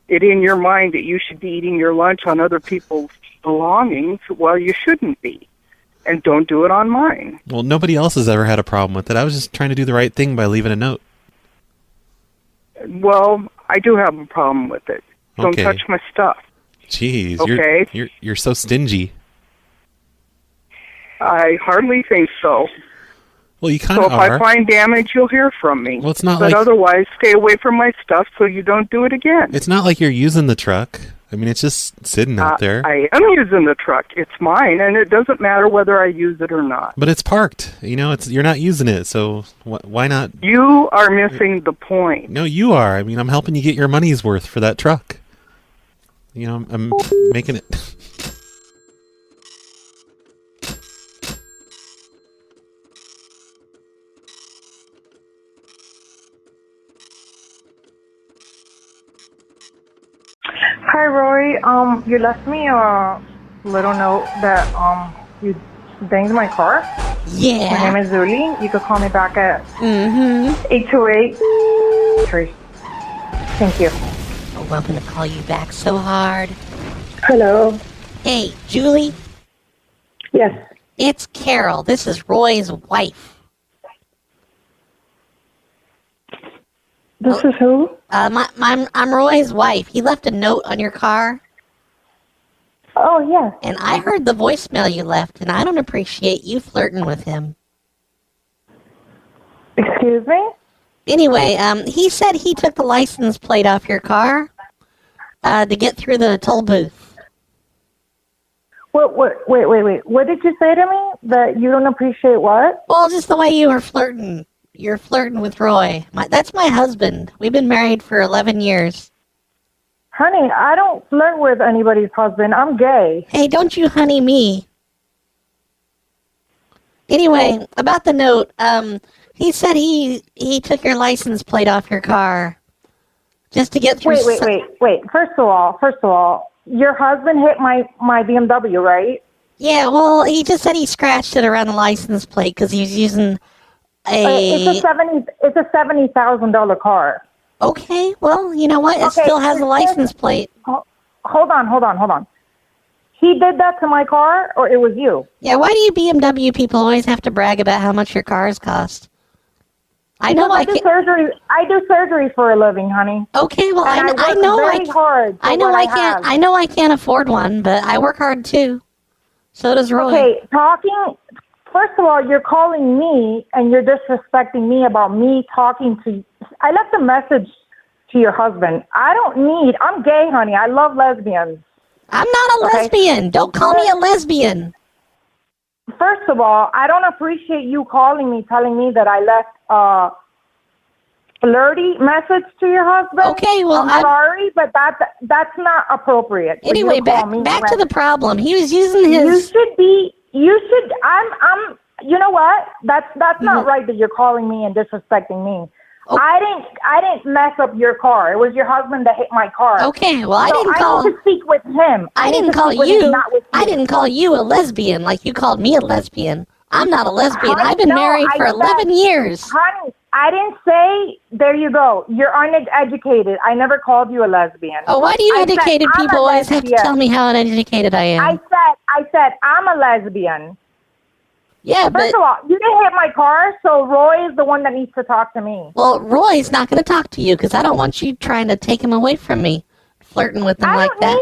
it in your mind that you should be eating your lunch on other people's belongings, well, you shouldn't be. And don't do it on mine. Well, nobody else has ever had a problem with it. I was just trying to do the right thing by leaving a note. Well, I do have a problem with it. Don't touch my stuff. Jeez, okay. You're so stingy. I hardly think so. Well, you kind of are. So if I find damage, you'll hear from me. Well, it's not but otherwise, stay away from my stuff so you don't do it again. It's not like you're using the truck. I mean, it's just sitting out there. I am using the truck. It's mine, and it doesn't matter whether I use it or not. But it's parked. You're not using it, so why not? You are missing the point. No, you are. I mean, I'm helping you get your money's worth for that truck. I'm making it... Hi, Roy. You left me a little note that you banged my car. Yeah. My name is Zuli. You could call me back at 828-3. Thank you. Oh, I'm going to call you back so hard. Hello. Hey, Julie? Yes. It's Carol. This is Roy's wife. This is who? I'm Roy's wife. He left a note on your car. Oh, yes. And I heard the voicemail you left, and I don't appreciate you flirting with him. Excuse me? Anyway, he said he took the license plate off your car to get through the toll booth. Wait. What did you say to me? That you don't appreciate what? Well, just the way you were flirting. You're flirting with Roy. That's my husband. We've been married for 11 years. Honey, I don't flirt with anybody's husband. I'm gay. Hey, don't you honey me. Anyway, about the note, he said he took your license plate off your car just to get through... Wait. First of all, your husband hit my BMW, right? Yeah, well, he just said he scratched it around the license plate because he was using... It's a $70,000 car. Okay, well, you know what? It still has a license plate. Hold on. He did that to my car, or it was you? Yeah, why do you BMW people always have to brag about how much your cars cost? I do surgery for a living, honey. Okay, well, I know I can't afford one, but I work hard too. So does Roy. Okay, first of all, you're calling me and you're disrespecting me about me talking to... I left a message to your husband. I'm gay, honey. I love lesbians. I'm not a lesbian. Don't call me a lesbian. First of all, I don't appreciate you calling me, telling me that I left a flirty message to your husband. Okay, well, I'm sorry, but that's not appropriate. Anyway, back to the problem. He was using his... You know what? That's not right that you're calling me and disrespecting me. Oh. I didn't mess up your car. It was your husband that hit my car. Okay, well, I need to speak with him. I didn't call you a lesbian like you called me a lesbian. I'm not a lesbian. Honey, I've been married for 11 years. Honey, I didn't say, there you go. You're uneducated. I never called you a lesbian. Oh, why do you educated people always have to tell me how uneducated I am? I said, I'm a lesbian. Yeah, First of all, you didn't hit my car, so Roy is the one that needs to talk to me. Well, Roy's not going to talk to you because I don't want you trying to take him away from me, flirting with him like that.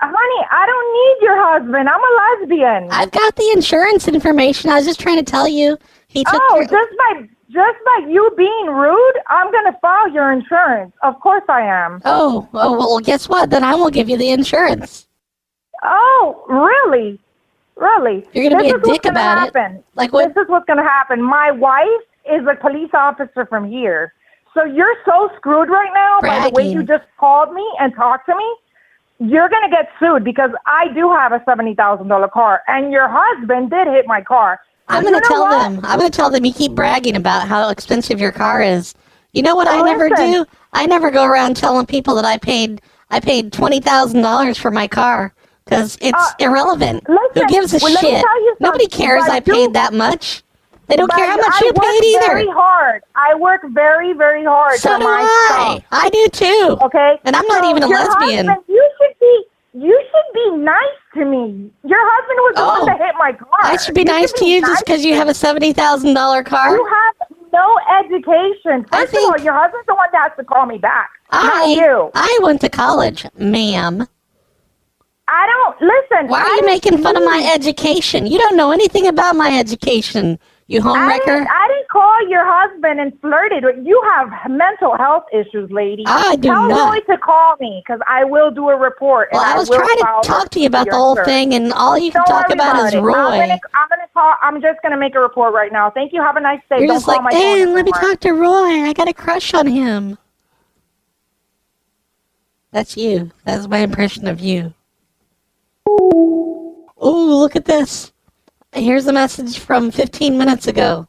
Honey, I don't need your husband. I'm a lesbian. I've got the insurance information. I was just trying to tell you. He took just by you being rude, I'm going to file your insurance. Of course I am. Oh, well, guess what? Then I will give you the insurance. Oh, really? Really? You're going to be a dick about it. Like what? This is what's going to happen. My wife is a police officer from here. So you're so screwed right now by the way you just called me and talked to me. You're going to get sued because I do have a $70,000 car, and your husband did hit my car. I'm going to tell them. I'm going to tell them you keep bragging about how expensive your car is. You know what I never do? I never go around telling people that I paid $20,000 for my car. Because it's irrelevant. Who gives a shit? Nobody cares I paid that much. They don't care how much you paid either. Very hard. I work very, very hard. So do I. I do too. Okay. And I'm not even a lesbian. Husband, you should be nice to me. Your husband was the one that hit my car. I should be nice to you just because you have a $70,000 car? You have no education. First of all, your husband's the one that has to call me back. Not you. I went to college, ma'am. I don't listen. Why are you making fun of my education? You don't know anything about my education, you homewrecker. I didn't call your husband and flirted with you. Have mental health issues, lady. I do not. Tell Roy to call me because I will do a report. Well, I was trying to talk to you about the whole thing, and all you can talk about is Roy. I'm gonna call. I'm just gonna make a report right now. Thank you. Have a nice day. You're Don't just call like, my phone let me anymore. talk to Roy. I got a crush on him. That's you. That's my impression of you. Oh, look at this. Here's a message from 15 minutes ago.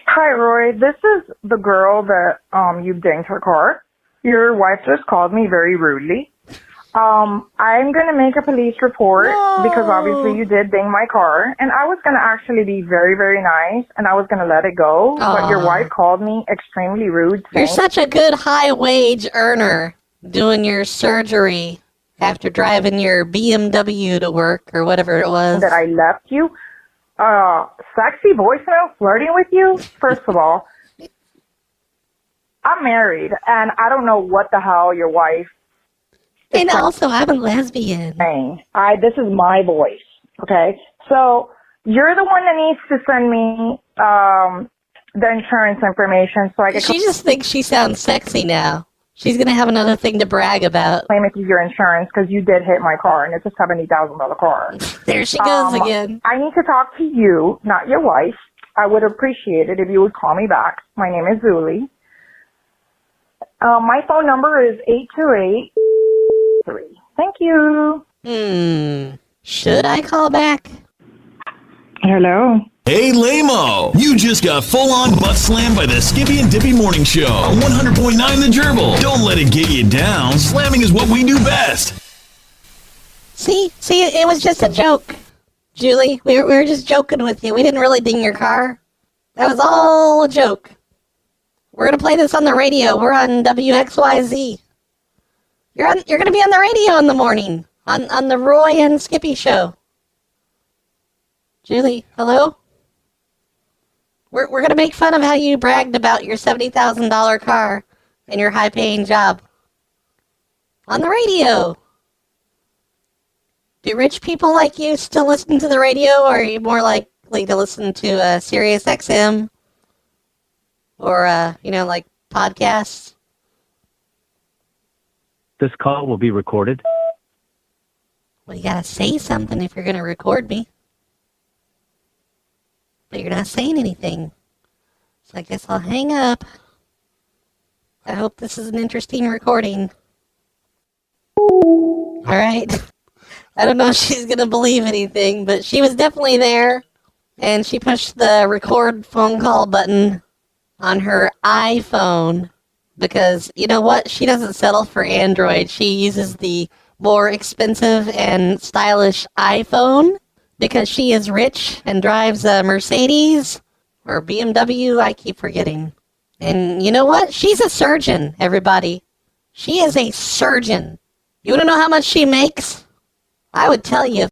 Hi, Roy. This is the girl that you dinged her car. Your wife just called me very rudely. I'm going to make a police report because obviously you did ding my car. And I was going to actually be very, very nice and I was going to let it go. But your wife called me extremely rude. You're such a good high-wage earner doing your surgery after driving your BMW to work or whatever it was. That I left you. Sexy voicemail flirting with you? First of all, I'm married and I don't know what the hell your wife. And also, I'm a lesbian. This is my voice, okay? So you're the one that needs to send me the insurance information so I can. She just thinks she sounds sexy now. She's going to have another thing to brag about. Claim it to your insurance because you did hit my car and it's a $70,000 car. There she goes again. I need to talk to you, not your wife. I would appreciate it if you would call me back. My name is Zuli. My phone number is 8283. Thank you. Should I call back? Hello. Hey, Lamo! You just got full-on butt slammed by the Skippy and Dippy Morning Show on 100.9 The Gerbil. Don't let it get you down. Slamming is what we do best. See, it was just a joke, Julie. We were just joking with you. We didn't really ding your car. That was all a joke. We're going to play this on the radio. We're on WXYZ. You're going to be on the radio in the morning on the Roy and Skippy show. Julie, hello? We're going to make fun of how you bragged about your $70,000 car and your high-paying job on the radio. Do rich people like you still listen to the radio, or are you more likely to listen to Sirius XM or, like podcasts? This call will be recorded. Well, you got to say something if you're going to record me. But you're not saying anything. So I guess I'll hang up. I hope this is an interesting recording. Alright. I don't know if she's going to believe anything, but she was definitely there. And she pushed the record phone call button on her iPhone. Because, you know what? She doesn't settle for Android. She uses the more expensive and stylish iPhone. because she is rich and drives a Mercedes or BMW, I keep forgetting. And you know what? She's a surgeon, everybody. She is a surgeon. You want to know how much she makes? I would tell you.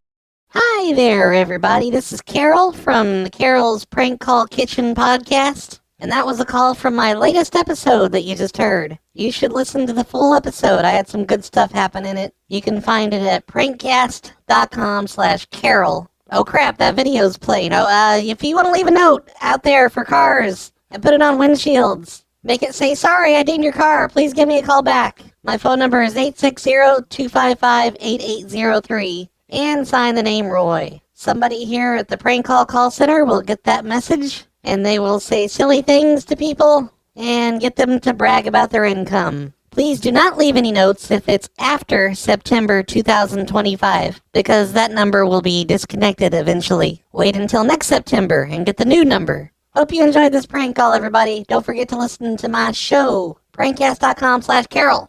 Hi there, everybody. This is Carol from the Carol's Prank Call Kitchen podcast. And that was a call from my latest episode that you just heard. You should listen to the full episode. I had some good stuff happen in it. You can find it at prankcast.com/Carol. Oh crap, that video's playing. If you want to leave a note out there for cars and put it on windshields, make it say, sorry, I dinged your car. Please give me a call back. My phone number is 860-255-8803. And sign the name Roy. Somebody here at the Prank Call Center will get that message, and they will say silly things to people and get them to brag about their income. Please do not leave any notes if it's after September 2025, because that number will be disconnected eventually. Wait until next September and get the new number. Hope you enjoyed this prank call, everybody. Don't forget to listen to my show, prankcast.com/Carol.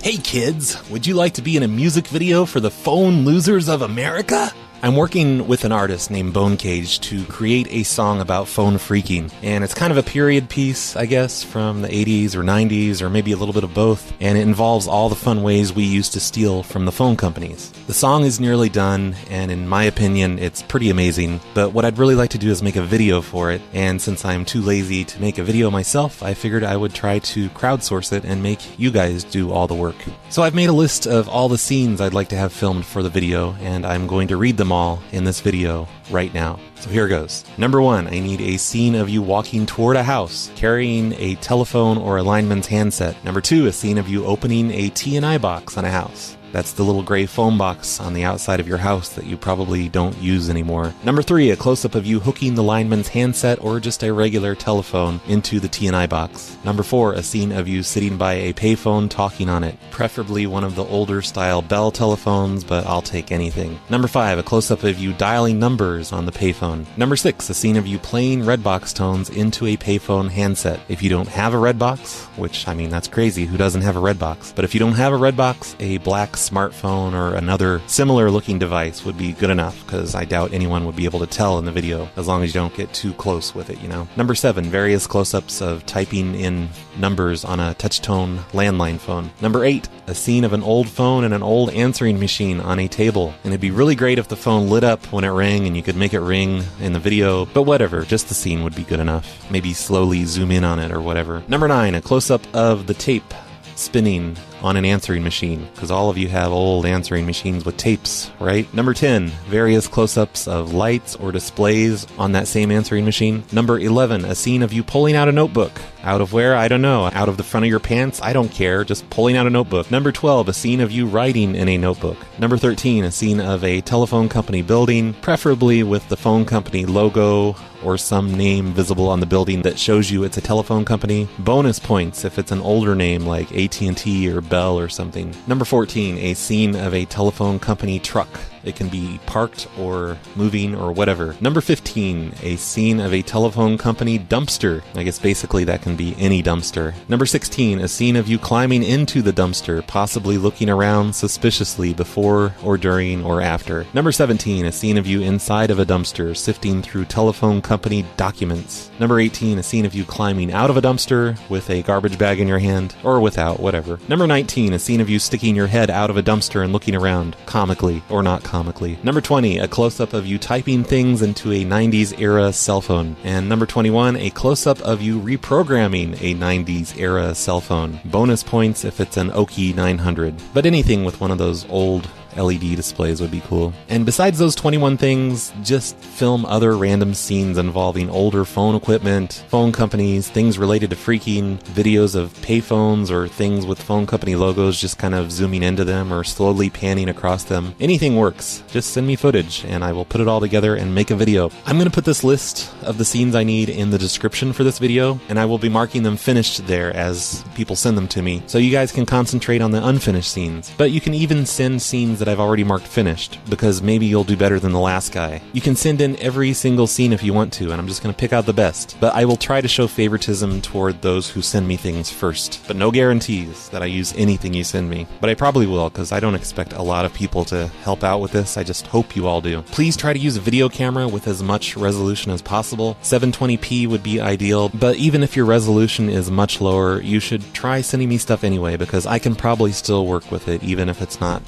Hey kids, would you like to be in a music video for the Phone Losers of America? I'm working with an artist named Bonecage to create a song about phone freaking, and it's kind of a period piece, I guess, from the 80s or 90s, or maybe a little bit of both, and it involves all the fun ways we used to steal from the phone companies. The song is nearly done, and in my opinion, it's pretty amazing, but what I'd really like to do is make a video for it, and since I'm too lazy to make a video myself, I figured I would try to crowdsource it and make you guys do all the work. So I've made a list of all the scenes I'd like to have filmed for the video, and I'm going to read them all in this video right now. So here goes. Number 1, I need a scene of you walking toward a house, carrying a telephone or a lineman's handset. Number 2, a scene of you opening a T&I box on a house. That's the little gray foam box on the outside of your house that you probably don't use anymore. Number 3, a close-up of you hooking the lineman's handset or just a regular telephone into the T&I box. Number 4, a scene of you sitting by a payphone talking on it, preferably one of the older style Bell telephones, but I'll take anything. Number 5, a close-up of you dialing numbers on the payphone. Number 6, a scene of you playing Redbox tones into a payphone handset. If you don't have a Redbox, which, I mean, that's crazy, who doesn't have a Redbox? But if you don't have a Redbox, a black smartphone or another similar looking device would be good enough, because I doubt anyone would be able to tell in the video, as long as you don't get too close with it, you know. Number 7, various close-ups of typing in numbers on a touch-tone landline phone. Number 8, a scene of an old phone and an old answering machine on a table. And it'd be really great if the phone lit up when it rang and you could make it ring in the video, but whatever, just the scene would be good enough. Maybe slowly zoom in on it or whatever. Number 9, a close-up of the tape spinning on an answering machine, because all of you have old answering machines with tapes, right? Number 10, various close-ups of lights or displays on that same answering machine. Number 11, a scene of you pulling out a notebook. Out of where? I don't know. Out of the front of your pants? I don't care. Just pulling out a notebook. Number 12, a scene of you writing in a notebook. Number 13, a scene of a telephone company building, preferably with the phone company logo or some name visible on the building that shows you it's a telephone company. Bonus points if it's an older name like AT&T or Bell or something. Number 14, a scene of a telephone company truck. It can be parked or moving or whatever. Number 15, a scene of a telephone company dumpster. I guess basically that can be any dumpster. Number 16, a scene of you climbing into the dumpster, possibly looking around suspiciously before or during or after. Number 17, a scene of you inside of a dumpster, sifting through telephone company documents. Number 18, a scene of you climbing out of a dumpster with a garbage bag in your hand, or without, whatever. Number 19, a scene of you sticking your head out of a dumpster and looking around, comically, or not comically. Number 20, a close-up of you typing things into a 90s era cell phone. And number 21, a close-up of you reprogramming a 90s era cell phone. Bonus points if it's an Oki 900. But anything with one of those old LED displays would be cool. And besides those 21 things, just film other random scenes involving older phone equipment, phone companies, things related to freaking, videos of payphones or things with phone company logos, just kind of zooming into them or slowly panning across them. Anything works. Just send me footage and I will put it all together and make a video. I'm going to put this list of the scenes I need in the description for this video, and I will be marking them finished there as people send them to me, so you guys can concentrate on the unfinished scenes. But you can even send scenes that I've already marked finished, because maybe you'll do better than the last guy. You can send in every single scene if you want to, and I'm just going to pick out the best. But I will try to show favoritism toward those who send me things first. But no guarantees that I use anything you send me. But I probably will, because I don't expect a lot of people to help out with this. I just hope you all do. Please try to use a video camera with as much resolution as possible. 720p would be ideal, but even if your resolution is much lower, you should try sending me stuff anyway, because I can probably still work with it, even if it's not,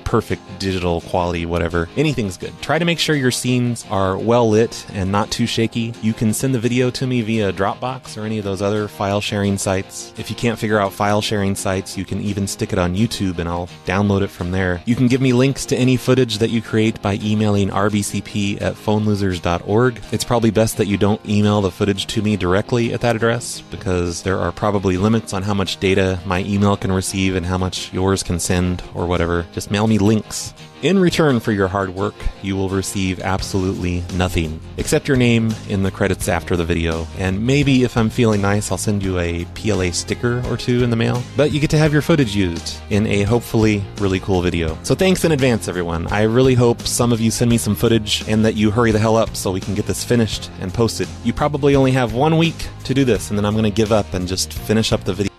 perfect digital quality, whatever. Anything's good. Try to make sure your scenes are well lit and not too shaky. You can send the video to me via Dropbox or any of those other file sharing sites. If you can't figure out file sharing sites, you can even stick it on YouTube and I'll download it from there. You can give me links to any footage that you create by emailing rbcp@phonelosers.org. It's probably best that you don't email the footage to me directly at that address, because there are probably limits on how much data my email can receive and how much yours can send or whatever. Just mail me links. In return for your hard work, you will receive absolutely nothing, except your name in the credits after the video, and maybe if I'm feeling nice, I'll send you a PLA sticker or two in the mail. But you get to have your footage used in a hopefully really cool video. So thanks in advance, everyone. I really hope some of you send me some footage and that you hurry the hell up so we can get this finished and posted. You probably only have 1 week to do this, and then I'm going to give up and just finish up the video.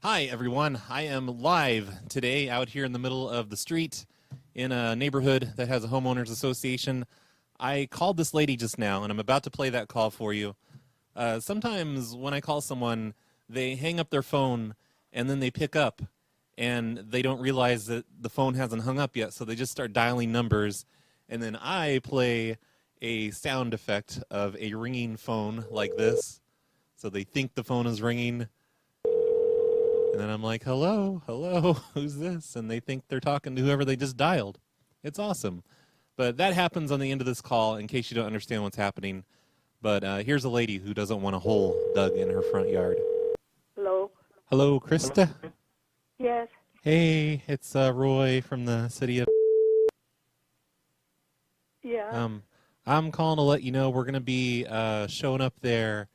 Hi, everyone. I am live today out here in the middle of the street in a neighborhood that has a homeowners association. I called this lady just now, and I'm about to play that call for you. Sometimes when I call someone, they hang up their phone, and then they pick up, and they don't realize that the phone hasn't hung up yet, so they just start dialing numbers, and then I play a sound effect of a ringing phone like this, so they think the phone is ringing. And then I'm like, hello, who's this? And they think they're talking to whoever they just dialed. It's awesome. But that happens on the end of this call in case you don't understand what's happening. But here's a lady who doesn't want a hole dug in her front yard. Hello. Hello, Krista? Yes. Hey, it's Roy from the city of... Yeah. I'm calling to let you know we're going to be showing up there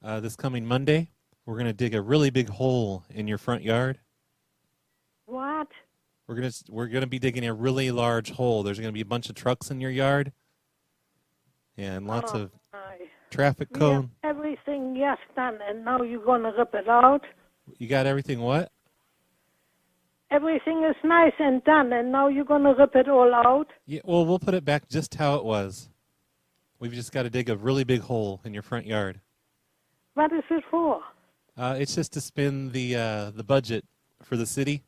this coming Monday. We're going to dig a really big hole in your front yard. What? We're going to be digging a really large hole. There's going to be a bunch of trucks in your yard and lots of traffic cone. Yeah, everything yes done, and now you're going to rip it out? You got everything what? Everything is nice and done, and now you're going to rip it all out? Yeah, well, we'll put it back just how it was. We've just got to dig a really big hole in your front yard. What is it for? It's just to spend the budget for the city,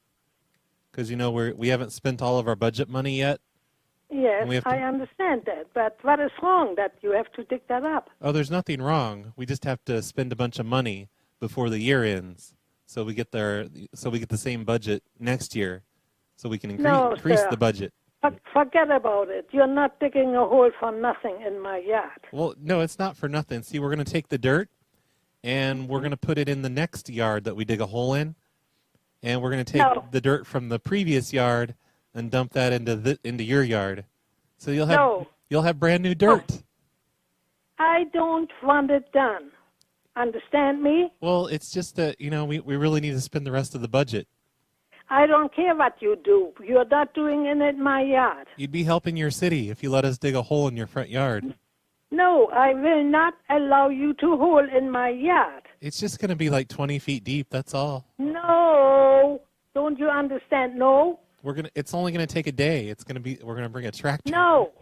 because we haven't spent all of our budget money yet. Yes, I understand that, but what is wrong that you have to dig that up? Oh, there's nothing wrong. We just have to spend a bunch of money before the year ends, so we get the same budget next year, so we can increase the budget. Forget about it. You're not digging a hole for nothing in my yard. Well, no, it's not for nothing. See, we're going to take the dirt, and we're going to put it in the next yard that we dig a hole in, and we're going to take the dirt from the previous yard and dump that into your yard. So you'll have brand new dirt. No. I don't want it done. Understand me? Well, it's just that, we really need to spend the rest of the budget. I don't care what you do. You're not doing it in my yard. You'd be helping your city if you let us dig a hole in your front yard. No, I will not allow you to hole in my yard. It's just going to be like 20 feet deep, that's all. No. Don't you understand? No. It's only going to take a day. We're going to bring a tractor. No.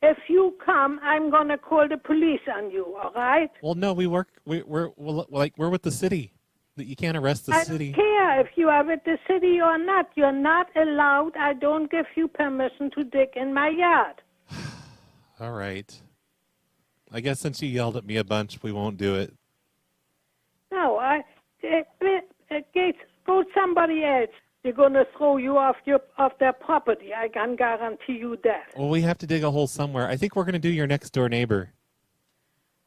If you come, I'm going to call the police on you, all right? Well, no, we're with the city. You can't arrest the city. I don't care if you are with the city or not. You're not allowed. I don't give you permission to dig in my yard. All right. I guess since you yelled at me a bunch, we won't do it. No, go somebody else. They're going to throw you off their property. I can guarantee you that. Well, we have to dig a hole somewhere. I think we're going to do your next door neighbor.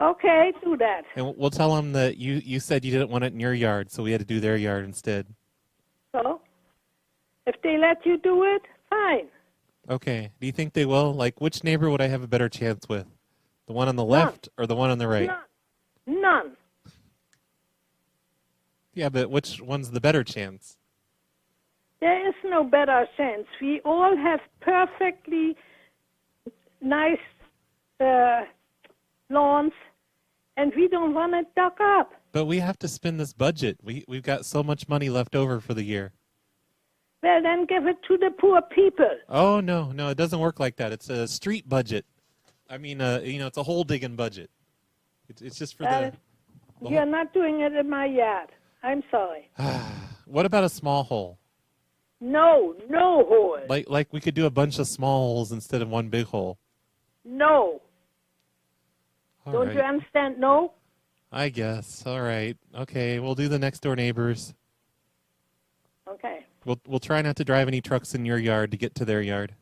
Okay, do that. And we'll tell them that you said you didn't want it in your yard, so we had to do their yard instead. So, if they let you do it, fine. Okay. Do you think they will? Like, which neighbor would I have a better chance with? The one on the left or the one on the right? None. Yeah, but which one's the better chance? There is no better sense. We all have perfectly nice lawns, and we don't want it dug up. But we have to spend this budget. We've got so much money left over for the year. Well, then give it to the poor people. Oh, no, it doesn't work like that. It's a street budget. I mean, it's a hole digging budget. It's just for the You're not doing it in my yard. I'm sorry. What about a small hole? No hole. Like we could do a bunch of small holes instead of one big hole. No. All Don't right. you understand? No? I guess. All right. Okay, we'll do the next door neighbors. Okay. We'll try not to drive any trucks in your yard to get to their yard.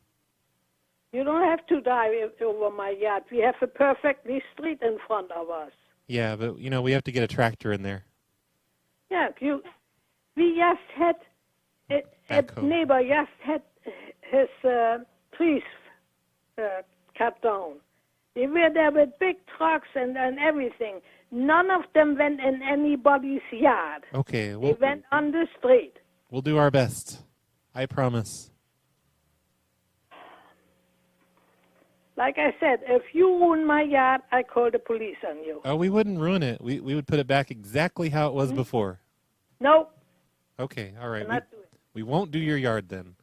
You don't have to drive over my yard. We have a perfectly street in front of us. Yeah, but we have to get a tractor in there. Yeah, we just had a neighbor just had his trees cut down. They were there with big trucks and everything. None of them went in anybody's yard. Okay, They went on the street. We'll do our best. I promise. Like I said, if you ruin my yard, I call the police on you. Oh, we wouldn't ruin it. We would put it back exactly how it was before. No. Okay, all right. Not doing it. We won't do your yard then.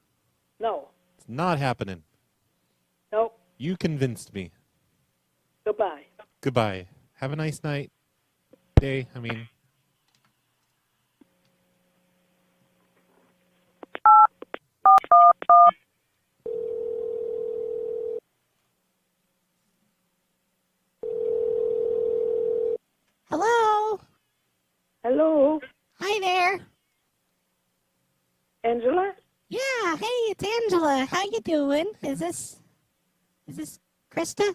No. It's not happening. No. You convinced me. Goodbye. Goodbye. Have a nice night. Day, I mean. Hello? Hello? Hi there. Angela? Yeah, hey, it's Angela. How you doing? Is this Krista?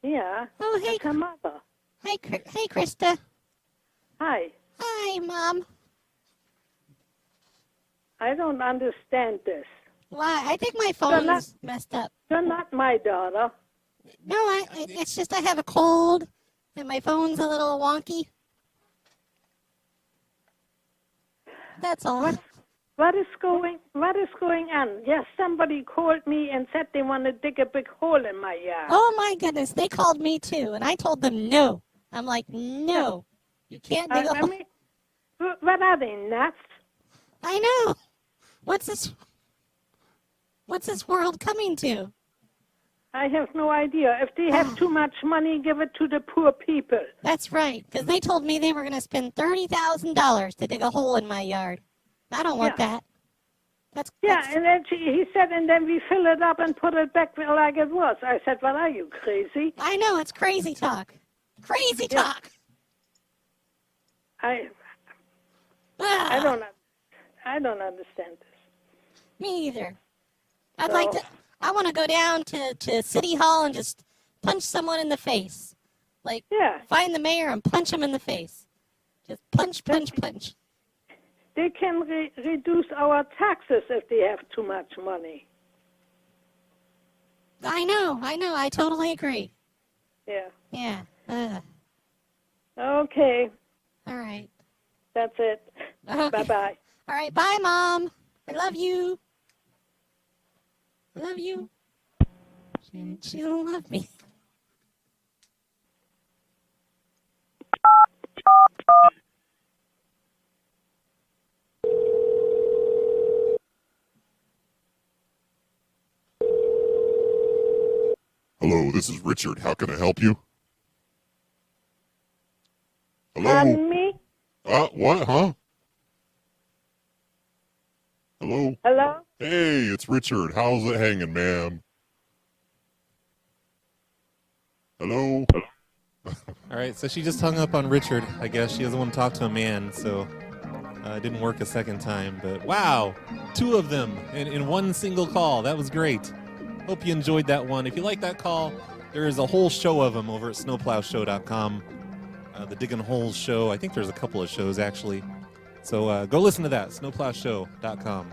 Yeah. Oh, hey. That's her mother. Hey, Krista. Hi. Hi, Mom. I don't understand this. Why? I think my phone's messed up. You're not my daughter. No, it's just I have a cold and my phone's a little wonky. That's all. What is going on? Yes, somebody called me and said they want to dig a big hole in my yard. Oh my goodness, they called me too, and I told them no. I'm like, no, you can't dig a hole. What are they, nuts? I know. What's this world coming to? I have no idea. If they have too much money, give it to the poor people. That's right, because they told me they were going to spend $30,000 to dig a hole in my yard. I don't want that. And then he said, and then we fill it up and put it back like it was. I said, what are you, crazy? I know, it's crazy talk. Crazy talk. I don't understand this. Me either. I want to go down to City Hall and just punch someone in the face. Find the mayor and punch him in the face. Just punch. They can reduce our taxes if they have too much money. I know. I totally agree. Yeah. Yeah. Okay. All right. That's it. Okay. Bye-bye. All right. Bye, Mom. I love you. I love you. She don't love me. Hello, this is Richard. How can I help you? Hello? And me? What, huh? Hello? Hello? Hey, it's Richard. How's it hanging, man? Hello? All right, so she just hung up on Richard. I guess she doesn't want to talk to a man, so it didn't work a second time. But wow, 2 of them in one single call. That was great. Hope you enjoyed that one. If you like that call, there is a whole show of them over at snowplowshow.com. The Digging Holes show. I think there's a couple of shows, actually. So go listen to that, snowplowshow.com.